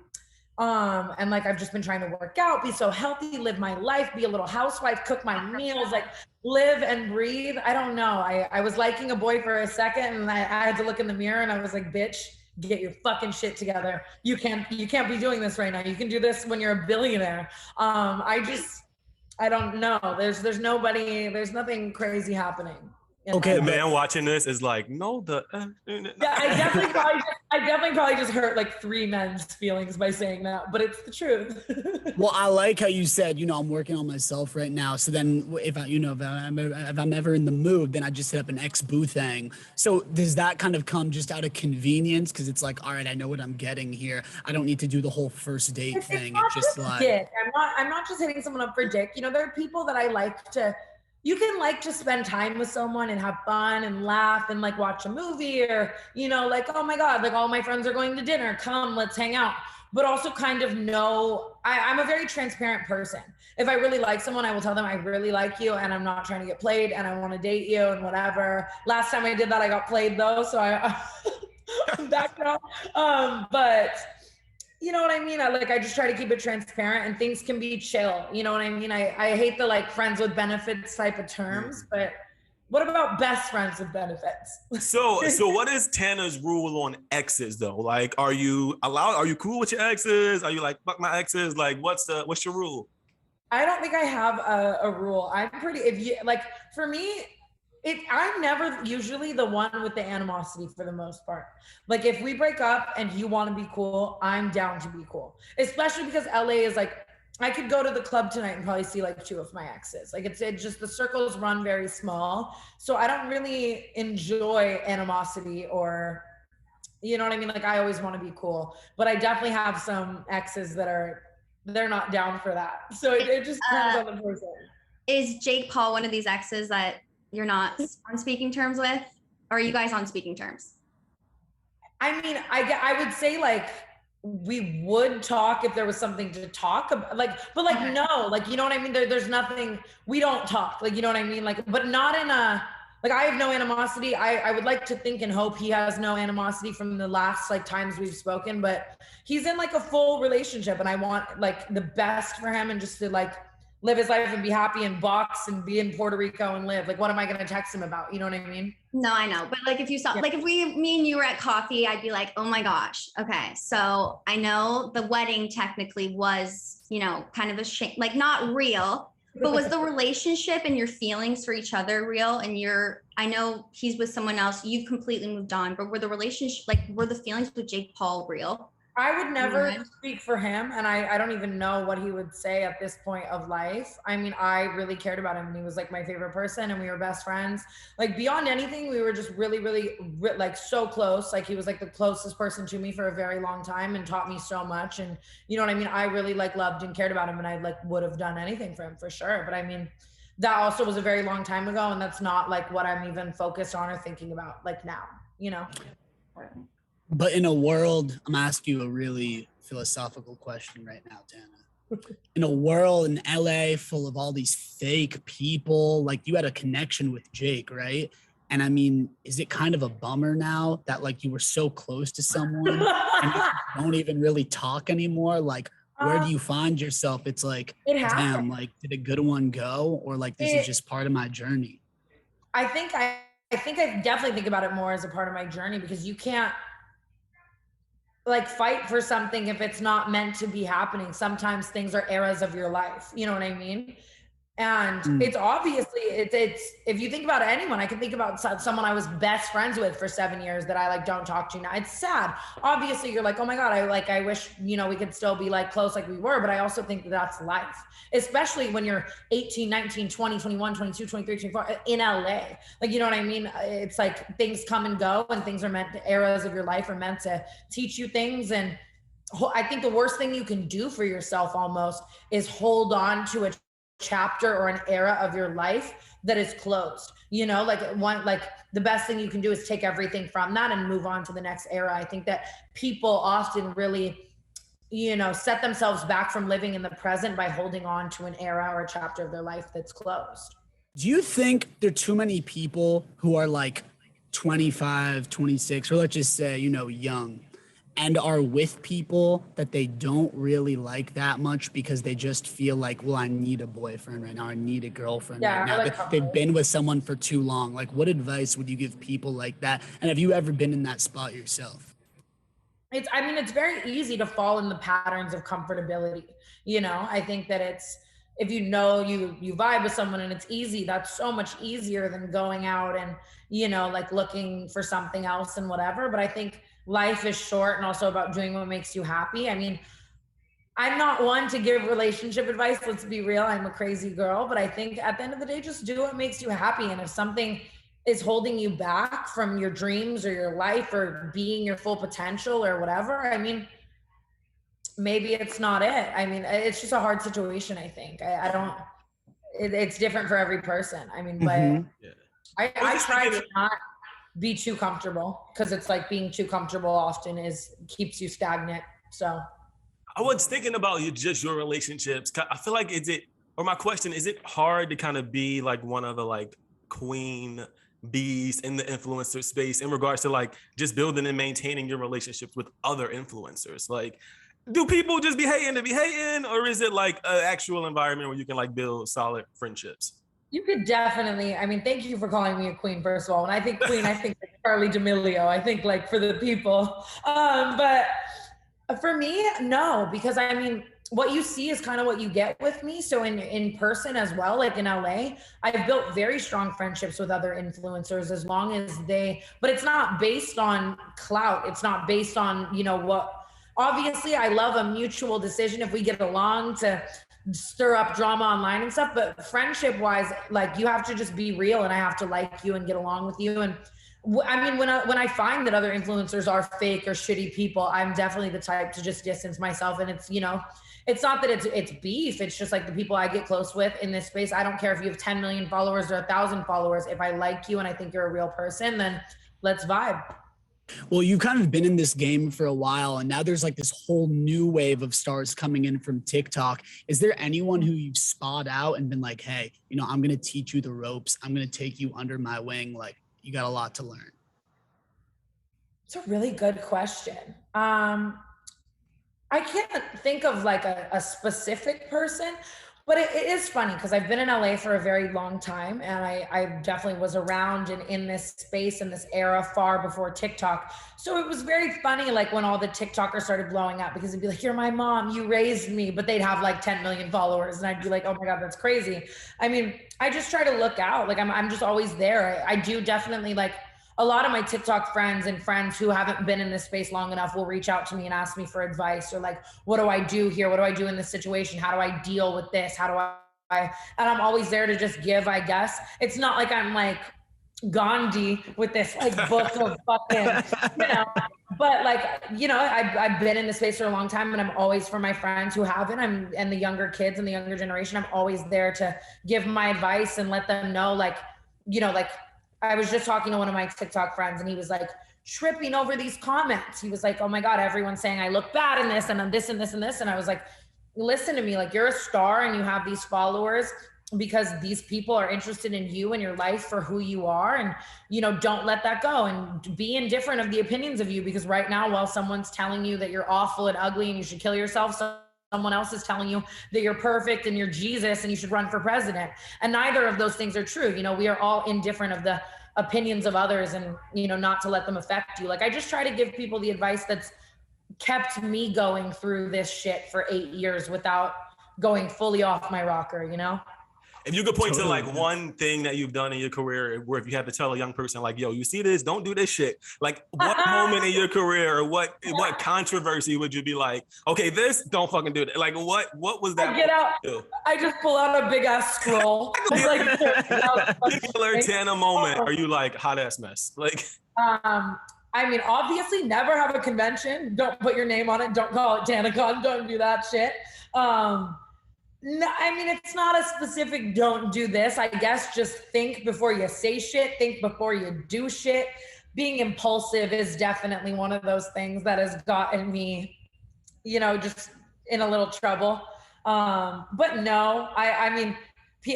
And like, I've just been trying to work out, be so healthy, live my life, be a little housewife, cook my meals, like live and breathe. I don't know. I was liking a boy for a second and I had to look in the mirror and I was like, bitch, get your fucking shit together. You can't be doing this right now. You can do this when you're a billionaire. I I don't know. There's nobody, there's nothing crazy happening. Okay, The man watching this is like, no, Yeah, I definitely probably just hurt like 3 men's feelings by saying that, but it's the truth. Well, I like how you said, I'm working on myself right now. So then if I'm ever in the mood, then I just hit up an ex-boo thing. So does that kind of come just out of convenience? Because it's like, all right, I know what I'm getting here. I don't need to do the whole first date thing. It's just like, dick. I'm not just hitting someone up for dick. There are people that I like to, you can like to spend time with someone and have fun and laugh and like watch a movie or, like, oh my God, like all my friends are going to dinner. Come, let's hang out. But also kind of know, I'm a very transparent person. If I really like someone, I will tell them I really like you and I'm not trying to get played and I want to date you and whatever. Last time I did that, I got played though. So I'm back now. But you know what I mean? I just try to keep it transparent and things can be chill. You know what I mean? I hate the like friends with benefits type of terms, but what about best friends with benefits? So what is Tana's rule on exes though? Like, are you cool with your exes? Are you like, fuck my exes? Like, what's your rule? I don't think I have a rule. I'm pretty, for me, I'm never usually the one with the animosity for the most part. Like if we break up and you want to be cool, I'm down to be cool. Especially because LA is like, I could go to the club tonight and probably see like 2 of my exes. Like it's just the circles run very small. So I don't really enjoy animosity or, you know what I mean? Like I always want to be cool, but I definitely have some exes that they're not down for that. So it just depends on the person. Is Jake Paul one of these exes that you're not on speaking terms with? Or are you guys on speaking terms? I mean, I would say like we would talk if there was something to talk about, but no, like, you know what I mean? There's nothing, we don't talk, like, you know what I mean? Like, but not in a, like, I have no animosity. I would like to think and hope he has no animosity from the last like times we've spoken, but he's in like a full relationship and I want like the best for him and just to like live his life and be happy and box and be in Puerto Rico and live. Like, what am I going to text him about? You know what I mean? No, I know. But like, if you saw, like if me and you were at coffee, I'd be like, oh my gosh. Okay. So I know the wedding technically was, kind of a shame, like not real, but was the relationship and your feelings for each other real? And I know he's with someone else, you've completely moved on, but were the feelings with Jake Paul real? I would never speak for him, and I don't even know what he would say at this point of life. I mean, I really cared about him, and he was like my favorite person, and we were best friends. Like beyond anything, we were just really, really like so close. Like he was like the closest person to me for a very long time and taught me so much. And you know what I mean? I really like loved and cared about him, and I like would have done anything for him for sure. But I mean, that also was a very long time ago, and that's not like what I'm even focused on or thinking about like now, But in a world, I'm asking you a really philosophical question right now, Tana. In a world in LA full of all these fake people, like you had a connection with Jake, right? And I mean, is it kind of a bummer now that like you were so close to someone and you don't even really talk anymore? Like, where do you find yourself? It's like, damn, like, did a good one go? Or like, this is just part of my journey? I think I definitely think about it more as a part of my journey because you can't like fight for something if it's not meant to be happening. Sometimes things are eras of your life. You know what I mean? And it's obviously, it's if you think about anyone, I can think about someone I was best friends with for 7 years that I like don't talk to now. It's sad. Obviously you're like, oh my God, I wish, we could still be like close like we were, but I also think that that's life, especially when you're 18, 19, 20, 21, 22, 23, 24 in LA. Like, you know what I mean? It's like things come and go and things are eras of your life are meant to teach you things. And I think the worst thing you can do for yourself almost is hold on to a chapter or an era of your life that is closed. Like the best thing you can do is take everything from that and move on to the next era. I think that people often really, set themselves back from living in the present by holding on to an era or a chapter of their life that's closed. Do you think there are too many people who are like 25, 26, or let's just say, young, and are with people that they don't really like that much because they just feel like, well, I need a boyfriend right now. I need a girlfriend right now. They've been with someone for too long. Like, what advice would you give people like that? And have you ever been in that spot yourself? It's very easy to fall in the patterns of comfortability. I think that if you know you vibe with someone and it's easy, that's so much easier than going out and, you know, like looking for something else and whatever. But I think life is short and also about doing what makes you happy. I mean, I'm not one to give relationship advice. Let's be real. I'm a crazy girl, but I think at the end of the day, just do what makes you happy. And if something is holding you back from your dreams or your life or being your full potential or whatever, I mean, maybe it's not it. I mean, it's just a hard situation, I think. I don't, it's different for every person. I mean, but I try to not be too comfortable, because it's like being too comfortable often keeps you stagnant. So I was thinking about just your relationships. I feel like my question, is it hard to kind of be like one of the like queen bees in the influencer space in regards to like just building and maintaining your relationships with other influencers? Like, do people just be hating to be hating, or is it like an actual environment where you can like build solid friendships? you could definitely, I mean, thank you for calling me a queen, first of all. When I think queen, I think like Charlie D'Amelio. I think like for the people. But for me, no, because I mean, what you see is kind of what you get with me. So in person as well, like in LA, I've built very strong friendships with other influencers as long as but it's not based on clout. It's not based on, you know, obviously I love a mutual decision if we get along to stir up drama online and stuff, but friendship wise, like you have to just be real and I have to like you and get along with you. And I mean, when I find that other influencers are fake or shitty people, I'm definitely the type to just distance myself. And it's, you know, it's not that it's beef. It's just like the people I get close with in this space. I don't care if you have 10 million followers or 1,000 followers. If I like you and I think you're a real person, then let's vibe. Well, you've kind of been in this game for a while, and now there's like this whole new wave of stars coming in from TikTok. Is there anyone who you've spot out and been like, hey, you know, I'm going to teach you the ropes. I'm going to take you under my wing. Like, you got a lot to learn. It's a really good question. I can't think of like a specific person, but it is funny because I've been in LA for a very long time, and I definitely was around and in this space in this era far before TikTok. So it was very funny, like when all the TikTokers started blowing up, because it'd be like, you're my mom, you raised me, but they'd have like 10 million followers. And I'd be like, oh my God, that's crazy. I mean, I just try to look out. Like I'm just always there. I do definitely like, a lot of my TikTok friends and friends who haven't been in this space long enough will reach out to me and ask me for advice, or like, what do I do here? What do I do in this situation? How do I deal with this? How do I, and I'm always there to just give, I guess. It's not like I'm like Gandhi with this like book of fucking, you know, but like, you know, I've been in this space for a long time, and I'm always, for my friends who haven't, and the younger kids and the younger generation, I'm always there to give my advice and let them know, like, you know, like, I was just talking to one of my TikTok friends, and he was like tripping over these comments. He was like, oh my God, everyone's saying I look bad in this and I'm this and this and this. And I was like, listen to me, like you're a star and you have these followers because these people are interested in you and your life for who you are. And, you know, don't let that go, and be indifferent of the opinions of you, because right now, while someone's telling you that you're awful and ugly and you should kill yourself, someone else is telling you that you're perfect and you're Jesus and you should run for president. And neither of those things are true. You know, we are all indifferent of the opinions of others, and, you know, not to let them affect you. Like, I just try to give people the advice that's kept me going through this shit for 8 years without going fully off my rocker, you know? If you could point to like one thing that you've done in your career where if you had to tell a young person like, yo, you see this, don't do this shit. Like what moment in your career, or what controversy would you be like, okay, this, don't fucking do that. Like what was that? I get out, I just pull out a big ass scroll. Particular Tana moment. Are you like hot ass mess? Like, I mean, obviously never have a convention. Don't put your name on it. Don't call it TanaCon. Don't do that shit. No, I mean, it's not a specific don't do this. I guess just think before you say shit, think before you do shit. Being impulsive is definitely one of those things that has gotten me, you know, just in a little trouble. But no, I mean,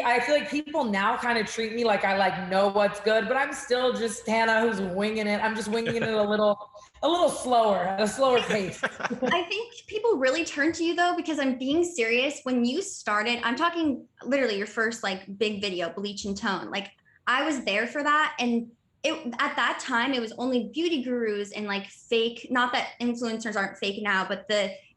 I feel like people now kind of treat me like I like know what's good, but I'm still just Tana who's winging it. I'm just winging it a little slower, at a slower pace. I think people really turn to you though, because I'm being serious. When you started, I'm talking literally your first like big video, Bleach and Tone. Like I was there for that, and at that time it was only beauty gurus and like fake, not that influencers aren't fake now, but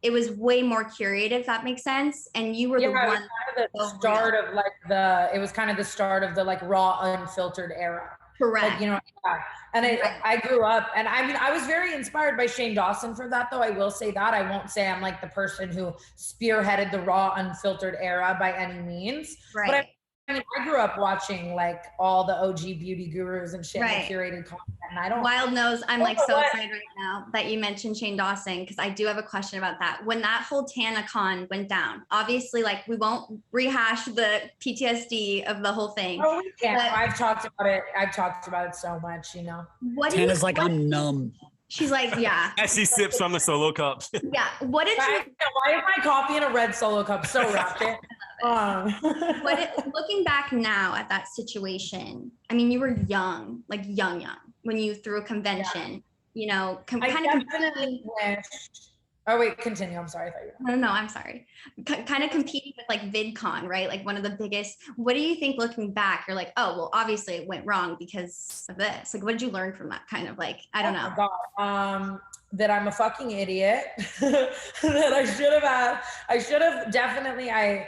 it was way more curated, if that makes sense. And you were the one. Kind of the start of like it was kind of the start of the like raw, unfiltered era. Correct. Like, you know, yeah. And I grew up, and I mean, I was very inspired by Shane Dawson for that, though. I will say that. I won't say I'm like the person who spearheaded the raw, unfiltered era by any means. Right. But I mean, I grew up watching like all the OG beauty gurus and shit, and curated content. And I don't. Wild knows I'm like so excited right now that you mentioned Shane Dawson, because I do have a question about that. When that whole TanaCon went down, obviously, like we won't rehash the PTSD of the whole thing. Oh, we can't. I've talked about it. I've talked about it so much, you know. Tana's like, I'm numb. She's like, yeah. As she sips from the solo cup. Yeah. What did you? Why is my coffee in a red Solo cup? So rapid. Looking back now at that situation, I mean, you were young, like young, when you threw a convention. You know, kind of definitely wished. Oh wait, continue. I'm sorry. I thought you were... No, I'm sorry. Kind of competing with like VidCon, right? Like one of the biggest. What do you think looking back? You're like, oh, well, obviously it went wrong because of this. Like, what did you learn from that? Kind of like, I don't know. My God. That I'm a fucking idiot. That I should have definitely. I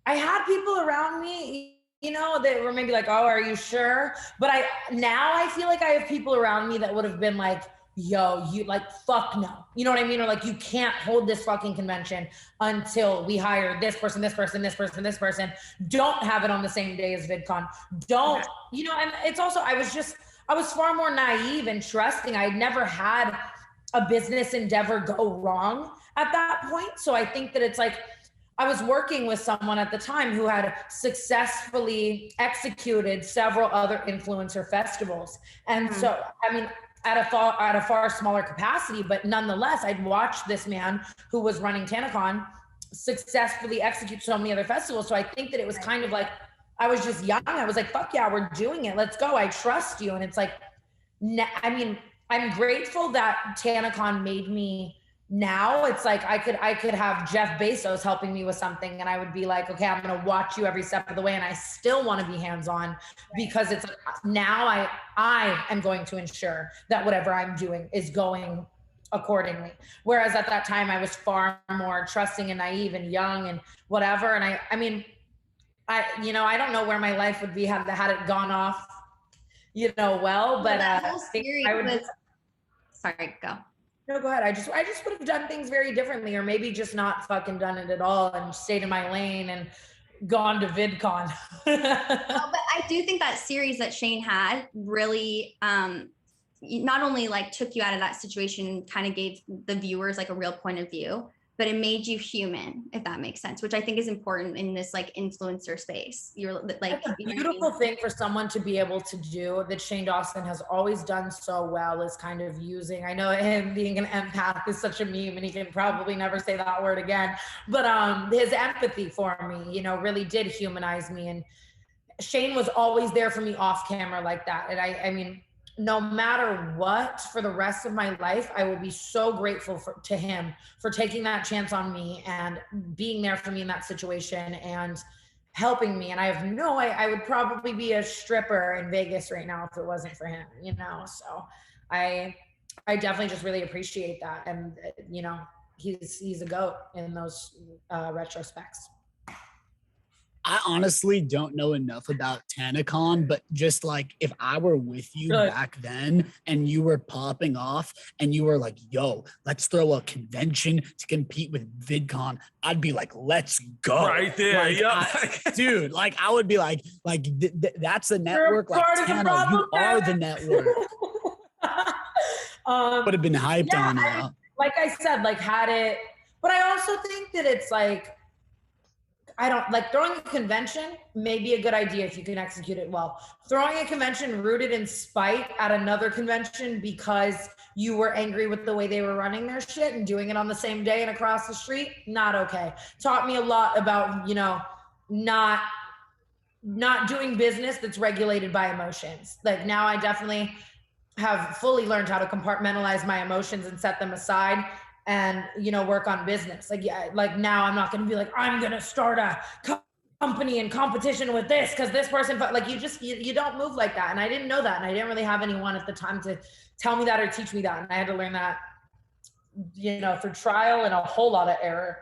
had people around me, you know, that were maybe like, oh, are you sure? But now I feel like I have people around me that would have been like, yo, you like, fuck no. You know what I mean? Or like, you can't hold this fucking convention until we hire this person, this person, this person, this person. Don't have it on the same day as VidCon. Don't, you know, and it's also, I was far more naive and trusting. I had never had a business endeavor go wrong at that point. So I think that it's like, I was working with someone at the time who had successfully executed several other influencer festivals. And so, I mean, at a far smaller capacity, but nonetheless, I'd watched this man who was running TanaCon successfully execute so many other festivals. So I think that it was kind of like, I was just young. I was like, fuck yeah, we're doing it. Let's go. I trust you. And it's like, I mean, I'm grateful that TanaCon made me. Now it's like I could have Jeff Bezos helping me with something and I would be like, okay, I'm going to watch you every step of the way. And I still want to be hands-on because it's like, now I am going to ensure that whatever I'm doing is going accordingly. Whereas at that time I was far more trusting and naive and young and whatever. And I mean, I don't know where my life would be had it gone off, you know, well, but sorry, go. No, go ahead. I just would have done things very differently, or maybe just not fucking done it at all and stayed in my lane and gone to VidCon. But I do think that series that Shane had really not only like took you out of that situation and kind of gave the viewers like a real point of view, but it made you human, if that makes sense, which I think is important in this like influencer space. You're like, that's a beautiful thing for someone to be able to do that Shane Dawson has always done so well, is kind of using, I know him being an empath is such a meme and he can probably never say that word again, but his empathy for me, you know, really did humanize me. And Shane was always there for me off camera like that. And I mean, no matter what, for the rest of my life, I will be so grateful to him for taking that chance on me and being there for me in that situation and helping me. And I would probably be a stripper in Vegas right now if it wasn't for him, you know? So I definitely just really appreciate that. And, you know, he's a GOAT in those retrospects. I honestly don't know enough about TanaCon, but just like if I were with you back then and you were popping off and you were like, yo, let's throw a convention to compete with VidCon, I'd be like, let's go. Right there. Like, dude, like I would be like that's the network. Like Tana, you are the network. Would have been hyped on it. Like I said, like had it, but I also think that it's like, I don't like throwing a convention may be a good idea if you can execute it well. Throwing a convention rooted in spite at another convention because you were angry with the way they were running their shit and doing it on the same day and across the street, not okay. Taught me a lot about, you know, not doing business that's regulated by emotions. Like now I definitely have fully learned how to compartmentalize my emotions and set them aside and, you know, work on business. Like, yeah, like now I'm not going to be like, I'm going to start a company in competition with this because this person, but like you don't move like that. And I didn't know that. And I didn't really have anyone at the time to tell me that or teach me that. And I had to learn that, through trial and a whole lot of error.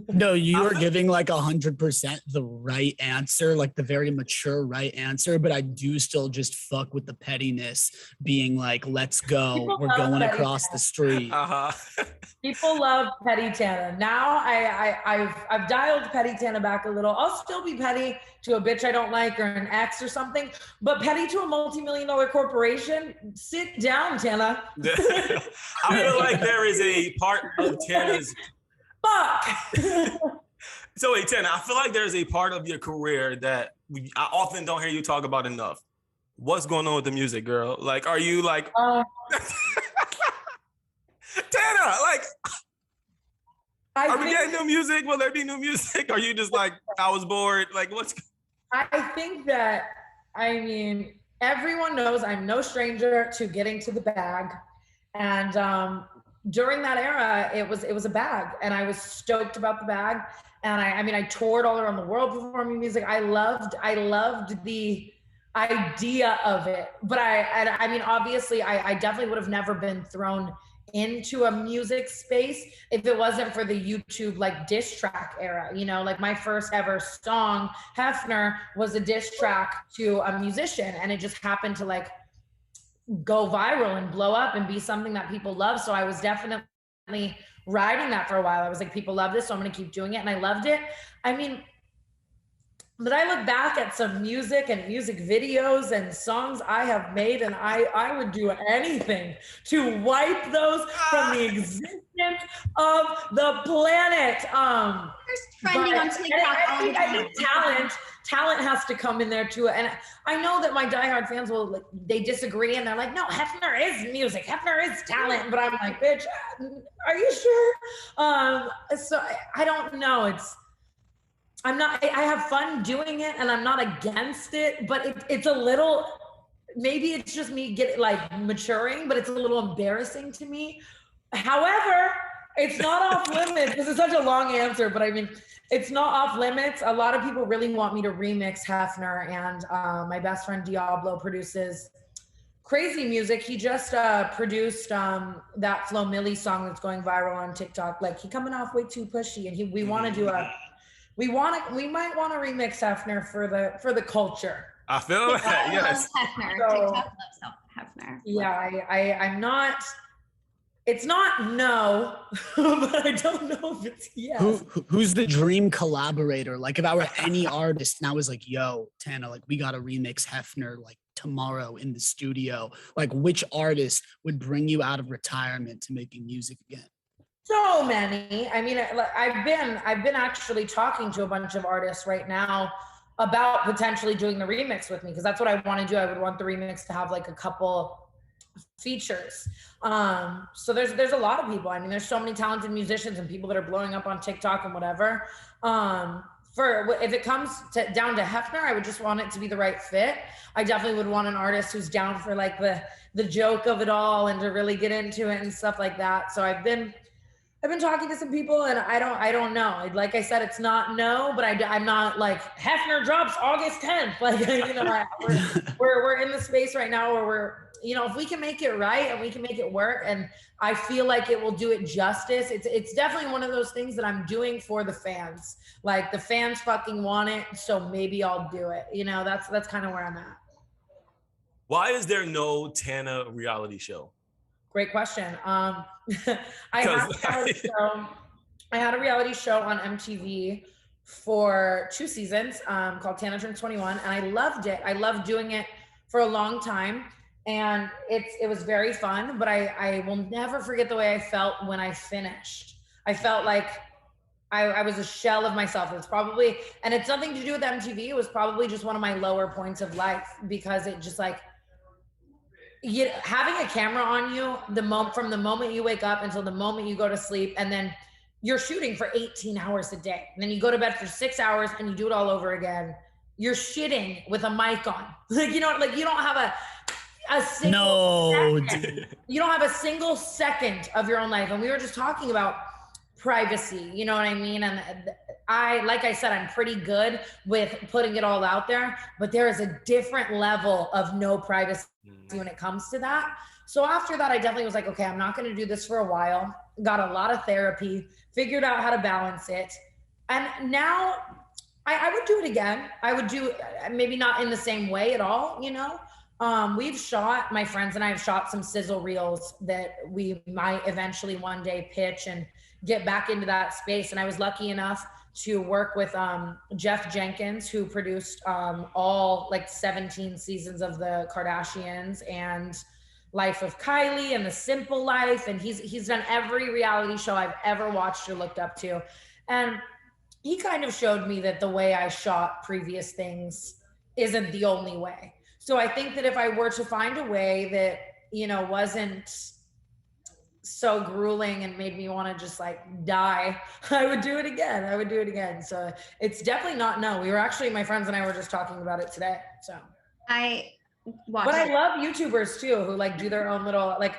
No, you are giving like 100% the right answer, like the very mature right answer. But I do still just fuck with the pettiness, being like, "Let's go, People we're love going petty across Tana. the street." People love petty Tana. Now I've dialed petty Tana back a little. I'll still be petty to a bitch I don't like or an ex or something, but petty to a multi-million-dollar corporation, sit down, Tana. I feel like there is a part of Tana's. Fuck. So wait, Tana, I feel like there's a part of your career that I often don't hear you talk about enough. What's going on with the music, girl? Like, are you like, Tana? Like, are we getting new music? Will there be new music? Are you just like, I was bored? Like, what's? I think that, everyone knows I'm no stranger to getting to the bag, and during that era, it was a bag, and I was stoked about the bag. And I toured all around the world performing music. I loved the idea of it, but obviously I definitely would have never been thrown into a music space if it wasn't for the YouTube like diss track era. Like my first ever song, Hefner, was a diss track to a musician, and it just happened to like go viral and blow up and be something that people love. So I was definitely riding that for a while. I was like, people love this, so I'm gonna keep doing it. And I loved it. But I look back at some music and music videos and songs I have made, and I would do anything to wipe those from the existence of the planet. There's trending on TikTok all the time. I think talent has to come in there too. And I know that my diehard fans they disagree, and they're like, no, Hefner is music. Hefner is talent. But I'm like, bitch, are you sure? So I don't know. I have fun doing it, and I'm not against it, but it's a little, maybe it's just me maturing, but it's a little embarrassing to me. However, it's not off limits. This is such a long answer, but it's not off limits. A lot of people really want me to remix Hefner, and my best friend Diablo produces crazy music. He just produced that Flo Milli song that's going viral on TikTok. Like, he coming off way too pushy, and we want to do we might want to remix Hefner for the culture. I feel that, yes. Hefner. So, TikTok loves Hefner. Yeah, I'm not. It's not no, but I don't know if it's yes. Who's the dream collaborator? Like, if I were any artist and I was like, yo, Tana, like, we got to remix Hefner like tomorrow in the studio, like, which artist would bring you out of retirement to making music again? So many. I've been actually talking to a bunch of artists right now about potentially doing the remix with me, because that's what I want to do. I would want the remix to have like a couple features. So there's a lot of people. There's so many talented musicians and people that are blowing up on TikTok and whatever. If it comes down to Hefner, I would just want it to be the right fit. I definitely would want an artist who's down for like the joke of it all and to really get into it and stuff like that. So I've been talking to some people, and I don't know. Like I said, it's not no, but I'm not like Hefner drops August 10th. Like, we're in the space right now where we're, if we can make it right and we can make it work, and I feel like it will do it justice. It's definitely one of those things that I'm doing for the fans. Like, the fans fucking want it, so maybe I'll do it. That's kind of where I'm at. Why is there no Tana reality show? Great question. I had a reality show on MTV for 2 seasons called Tana Turns 21, and I loved it. I loved doing it for a long time, and it was very fun, but I will never forget the way I felt when I finished. I felt like I was a shell of myself. It's probably, and it's nothing to do with MTV. It was probably just one of my lower points of life, because it just like, having a camera on you from the moment you wake up until the moment you go to sleep, and then you're shooting for 18 hours a day, and then you go to bed for 6 hours and you do it all over again. You're shitting with a mic on. You don't have a single second. You don't have a single second of your own life. And we were just talking about privacy, you know what I mean? And like I said, I'm pretty good with putting it all out there, but there is a different level of no privacy when it comes to that. So after that, I definitely was like, okay, I'm not going to do this for a while. Got a lot of therapy, figured out how to balance it. And now I would do it again. I would do, maybe not in the same way at all, you know? My friends and I have shot some sizzle reels that we might eventually one day pitch and get back into that space. And I was lucky enough to work with Jeff Jenkins, who produced all like 17 seasons of the Kardashians and Life of Kylie and The Simple Life. And he's done every reality show I've ever watched or looked up to. And he kind of showed me that the way I shot previous things isn't the only way. So I think that if I were to find a way that, you know, wasn't so grueling and made me want to just like die, I would do it again. So it's definitely not no. We were actually, my friends and I were just talking about it today. So I love YouTubers too, who like do their own little, like,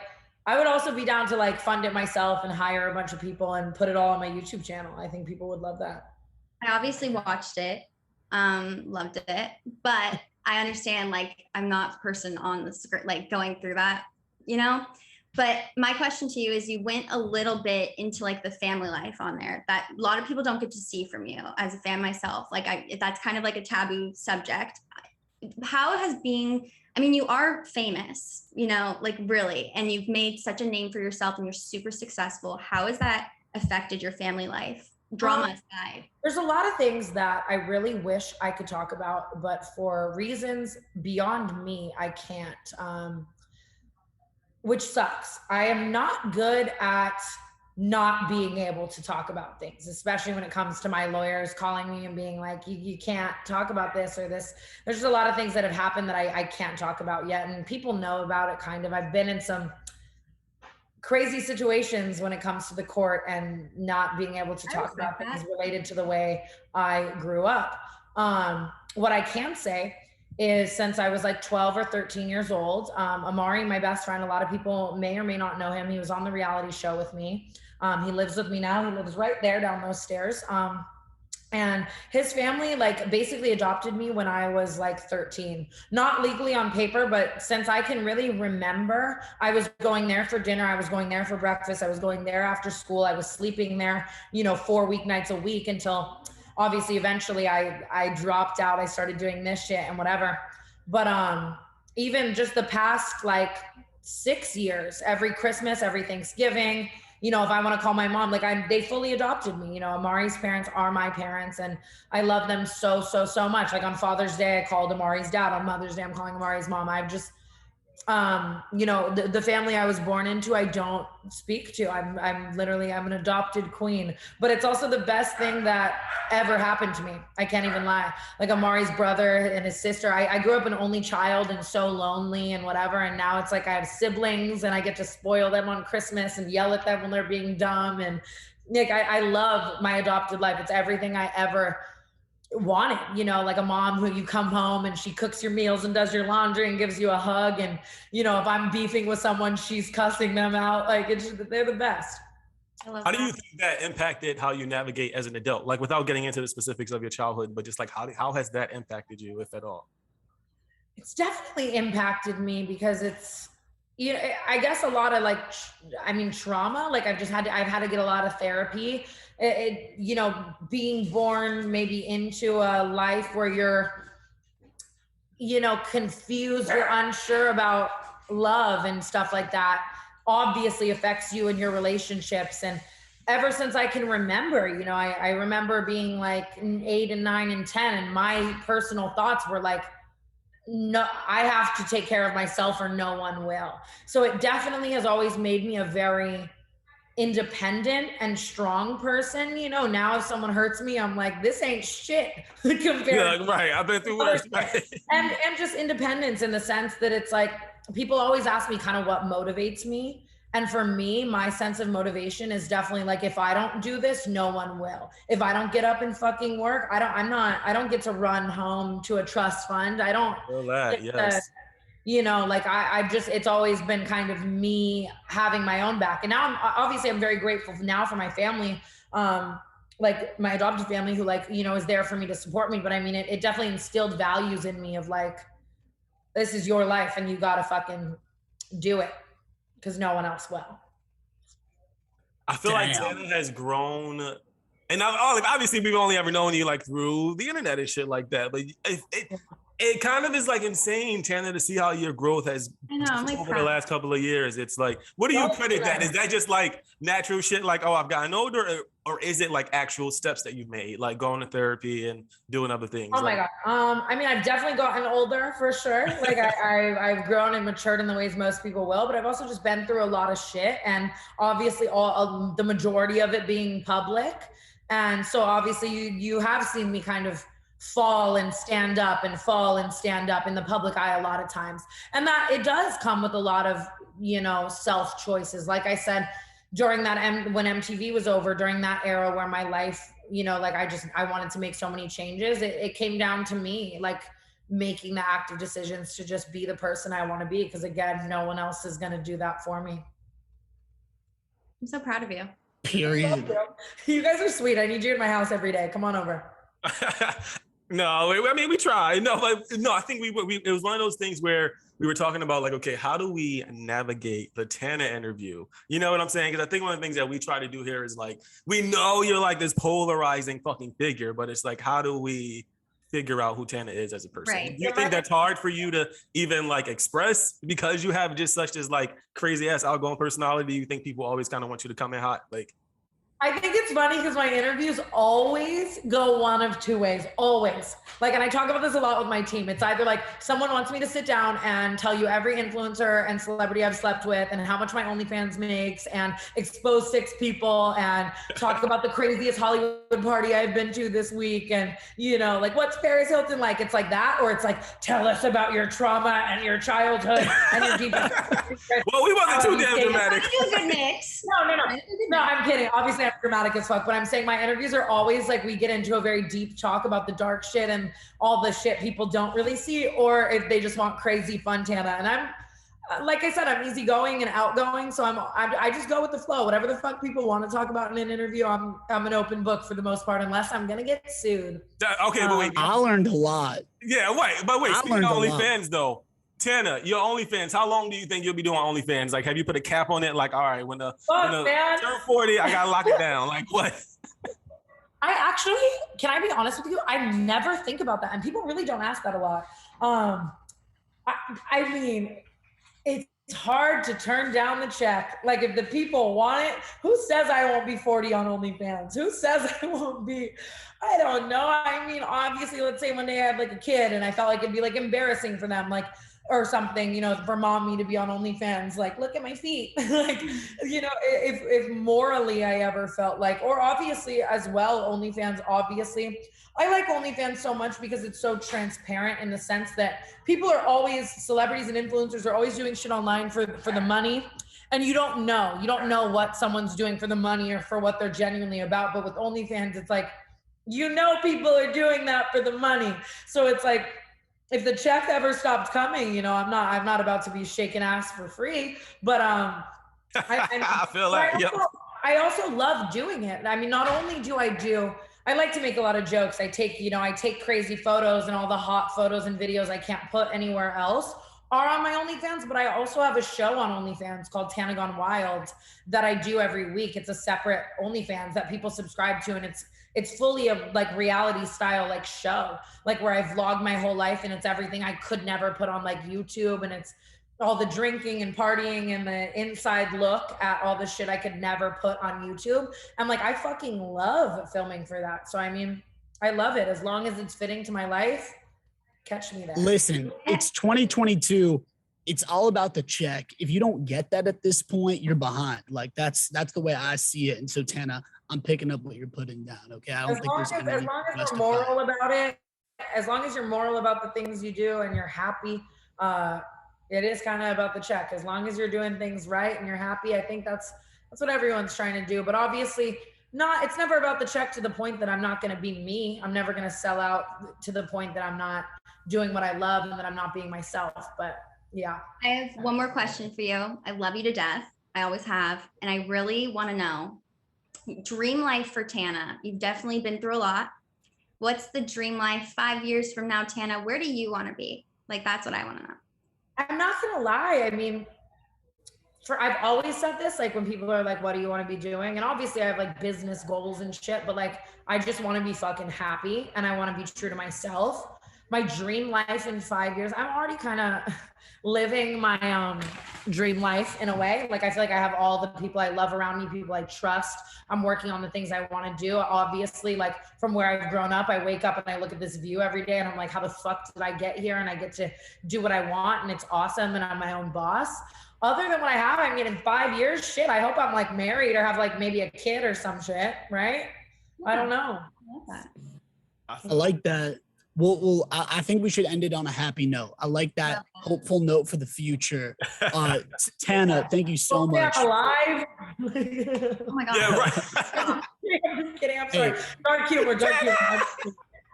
I would also be down to like fund it myself and hire a bunch of people and put it all on my YouTube channel. I think people would love that. I obviously watched it, loved it, but I understand, like, I'm not a person on the script, like going through that, you know? But my question to you is, you went a little bit into like the family life on there that a lot of people don't get to see from you. As a fan myself, like that's kind of like a taboo subject. How has being, I mean, you are famous, you know, like really, and you've made such a name for yourself and you're super successful. How has that affected your family life? Drama aside. There's a lot of things that I really wish I could talk about, but for reasons beyond me, I can't. Which sucks. I am not good at not being able to talk about things, especially when it comes to my lawyers calling me and being like, you can't talk about this or this. There's just a lot of things that have happened that I can't talk about yet. And people know about it kind of. I've been in some crazy situations when it comes to the court and not being able to talk about things related to the way I grew up. What I can say is, since I was like 12 or 13 years old, Amari, my best friend, a lot of people may or may not know him. He was on the reality show with me. He lives with me now. He lives right there down those stairs. And his family like basically adopted me when I was like 13, not legally on paper, but since I can really remember, I was going there for dinner. I was going there for breakfast. I was going there after school. I was sleeping there, you know, 4 weeknights a week until obviously eventually I dropped out. I started doing this shit and whatever. But even just the past like 6 years, every Christmas, every Thanksgiving, you know, if I want to call my mom, like they fully adopted me. You know, Amari's parents are my parents and I love them so, so, so much. Like on Father's Day, I called Amari's dad. On Mother's Day, I'm calling Amari's mom. I've just, you know, the family I was born into, I don't speak to. I'm literally, I'm an adopted queen, but it's also the best thing that ever happened to me. I can't even lie. Like Amari's brother and his sister, I grew up an only child and so lonely and whatever. And now it's like I have siblings and I get to spoil them on Christmas and yell at them when they're being dumb. And like, I love my adopted life. It's everything I ever wanted, you know, like a mom who you come home and she cooks your meals and does your laundry and gives you a hug. And, you know, if I'm beefing with someone, she's cussing them out. Like they're the best. How do you think that impacted how you navigate as an adult? Like without getting into the specifics of your childhood, but just like how has that impacted you, if at all? It's definitely impacted me because it's, you know, I guess a lot of like, trauma, like I've had to get a lot of therapy. You know, being born maybe into a life where you're, you know, confused, you're unsure about love and stuff like that, obviously affects you and your relationships. And ever since I can remember, you know, I remember being like 8 and 9 and 10 and my personal thoughts were like, no, I have to take care of myself or no one will. So it definitely has always made me a very independent and strong person. You know, now if someone hurts me, I'm like, this ain't shit compared. Yeah, right. I've been through worse. Right? And just independence in the sense that it's like, people always ask me kind of what motivates me. And for me, my sense of motivation is definitely like, if I don't do this, no one will. If I don't get up and fucking work, I don't get to run home to a trust fund. I don't, yes. You know, like it's always been kind of me having my own back. And now I'm very grateful now for my family. like my adopted family who like, you know, is there for me to support me. But I mean, it definitely instilled values in me of like, this is your life and you gotta fucking do it because no one else will. I feel like Tana has grown, and obviously we've only ever known you like through the internet and shit like that. But it kind of is like insane, Tana, to see how your growth has over the last couple of years. It's like, what do you credit that? Is that just like natural shit? Like, oh, I've gotten older, or is it like actual steps that you've made, like going to therapy and doing other things? Oh my God. I mean, I've definitely gotten older for sure. Like I've grown and matured in the ways most people will, but I've also just been through a lot of shit, and obviously the majority of it being public. And so obviously you have seen me kind of fall and stand up in the public eye a lot of times. And that it does come with a lot of, you know, self choices. Like I said, during that, when MTV was over, during that era where my life, you know, like I wanted to make so many changes. It came down to me, like making the active decisions to just be the person I want to be. Because again, no one else is going to do that for me. I'm so proud of you. Period. You guys are sweet. I need you in my house every day. Come on over. No, I mean, we try. No, I think it was one of those things where we were talking about like, okay, how do we navigate the Tana interview? You know what I'm saying? Because I think one of the things that we try to do here is like, we know you're like this polarizing fucking figure, but it's like, how do we figure out who Tana is as a person? Right. Do you think that's hard for you to even like express because you have just such this like crazy ass outgoing personality? You think people always kind of want you to come in hot? Like, I think it's funny because my interviews always go one of two ways, always. Like, and I talk about this a lot with my team. It's either like someone wants me to sit down and tell you every influencer and celebrity I've slept with and how much my OnlyFans makes and expose 6 people and talk about the craziest Hollywood party I've been to this week. And, you know, like, what's Paris Hilton like? It's like that. Or it's like, tell us about your trauma and your childhood and your deepest. Well, we wasn't too damn dramatic. You good mix. No, I'm kidding. Obviously, I'm dramatic as fuck, but I'm saying my interviews are always like we get into a very deep talk about the dark shit and all the shit people don't really see, or if they just want crazy fun Tana. And I'm, like I said, I'm easygoing and outgoing, so I just go with the flow. Whatever the fuck people want to talk about in an interview, I'm an open book for the most part, unless I'm gonna get sued. Okay, but wait. I learned a lot. Yeah, wait. Speaking of OnlyFans though, Tana, your OnlyFans, how long do you think you'll be doing OnlyFans? Like, have you put a cap on it? Like, all right, when the turn 40, I gotta lock it down. Like, what? I actually, can I be honest with you? I never think about that, and people really don't ask that a lot. I mean, it's hard to turn down the check. Like, if the people want it, who says I won't be 40 on OnlyFans? Who says I won't be? I don't know. I mean, obviously, let's say one day I have like a kid and I felt like it'd be like embarrassing for them, like, or something, you know, for mommy to be on OnlyFans, like, look at my feet. Like, you know, if morally I ever felt like, or obviously as well, OnlyFans, obviously. I like OnlyFans so much because it's so transparent in the sense that people are always, celebrities and influencers are always doing shit online for the money. And you don't know what someone's doing for the money or for what they're genuinely about. But with OnlyFans, it's like, you know, people are doing that for the money. So it's like, if the check ever stopped coming, you know, I'm not about to be shaking ass for free, but I feel like, I also love doing it. I mean, not only do I like to make a lot of jokes. I take crazy photos, and all the hot photos and videos I can't put anywhere else are on my OnlyFans, but I also have a show on OnlyFans called Tana Gone Wild that I do every week. It's a separate OnlyFans that people subscribe to, and it's fully a like reality style like show, like where I vlog my whole life, and it's everything I could never put on like YouTube, and it's all the drinking and partying and the inside look at all the shit I could never put on YouTube. I'm like, I fucking love filming for that. So I mean, I love it as long as it's fitting to my life. Catch me there. Listen, it's 2022. It's all about the check. If you don't get that at this point, you're behind. Like that's the way I see it. And so Tana, I'm picking up what you're putting down. Okay, I don't think there's any as long as you're moral about it, as long as you're moral about the things you do and you're happy, it is kind of about the check. As long as you're doing things right and you're happy, I think that's what everyone's trying to do. But obviously, it's never about the check to the point that I'm not going to be me. I'm never going to sell out to the point that I'm not doing what I love and that I'm not being myself. But yeah. I have one more question for you. I love you to death. I always have. And I really want to know, dream life for Tana. You've definitely been through a lot. What's the dream life 5 years from now, Tana? Where do you want to be? Like, that's what I want to know. I'm not gonna lie. I mean, I've always said this, like when people are like, what do you want to be doing? And obviously I have like business goals and shit, but like, I just want to be fucking happy and I want to be true to myself. My dream life in 5 years, I'm already kind of living my dream life in a way. Like, I feel like I have all the people I love around me, people I trust. I'm working on the things I want to do. Obviously, like from where I've grown up, I wake up and I look at this view every day and I'm like, how the fuck did I get here? And I get to do what I want and it's awesome and I'm my own boss. Other than what I have, I mean, in 5 years, shit, I hope I'm like married or have like maybe a kid or some shit, right? I don't know. I like that. Well, I think we should end it on a happy note. I like that hopeful note for the future. Tana, thank you so much. Alive. Oh my God. Yeah, right. I'm just kidding. I'm sorry. Dark humor.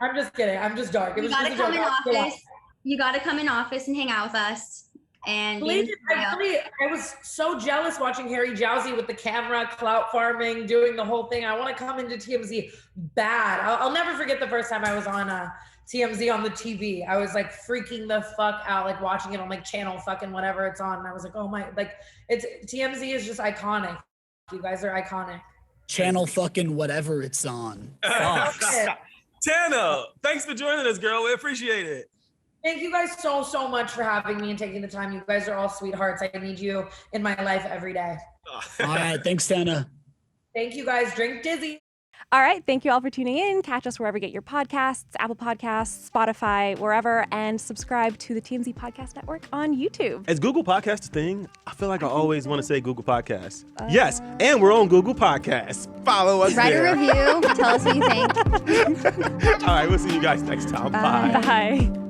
I'm just kidding. I'm just dark. You gotta come in office. You gotta come in office and hang out with us. And I was so jealous watching Harry Jowsey with the camera, clout farming, doing the whole thing. I want to come into TMZ bad. I'll never forget the first time I was on TMZ on the TV. I was like freaking the fuck out, like watching it on like channel fucking whatever it's on. And I was like, oh my, like TMZ is just iconic. You guys are iconic. Channel fucking whatever it's on. Tana, thanks for joining us, girl. We appreciate it. Thank you guys so much for having me and taking the time. You guys are all sweethearts. I need you in my life every day. All right. Thanks, Tana. Thank you guys. Drink Dizzy. All right. Thank you all for tuning in. Catch us wherever you get your podcasts, Apple Podcasts, Spotify, wherever, and subscribe to the TMZ Podcast Network on YouTube. Is Google Podcasts a thing? I feel like I always want to say Google Podcasts. Yes, and we're on Google Podcasts. Follow us Write there. a review. Tell us what you think. All right, we'll see you guys next time. Bye. Bye.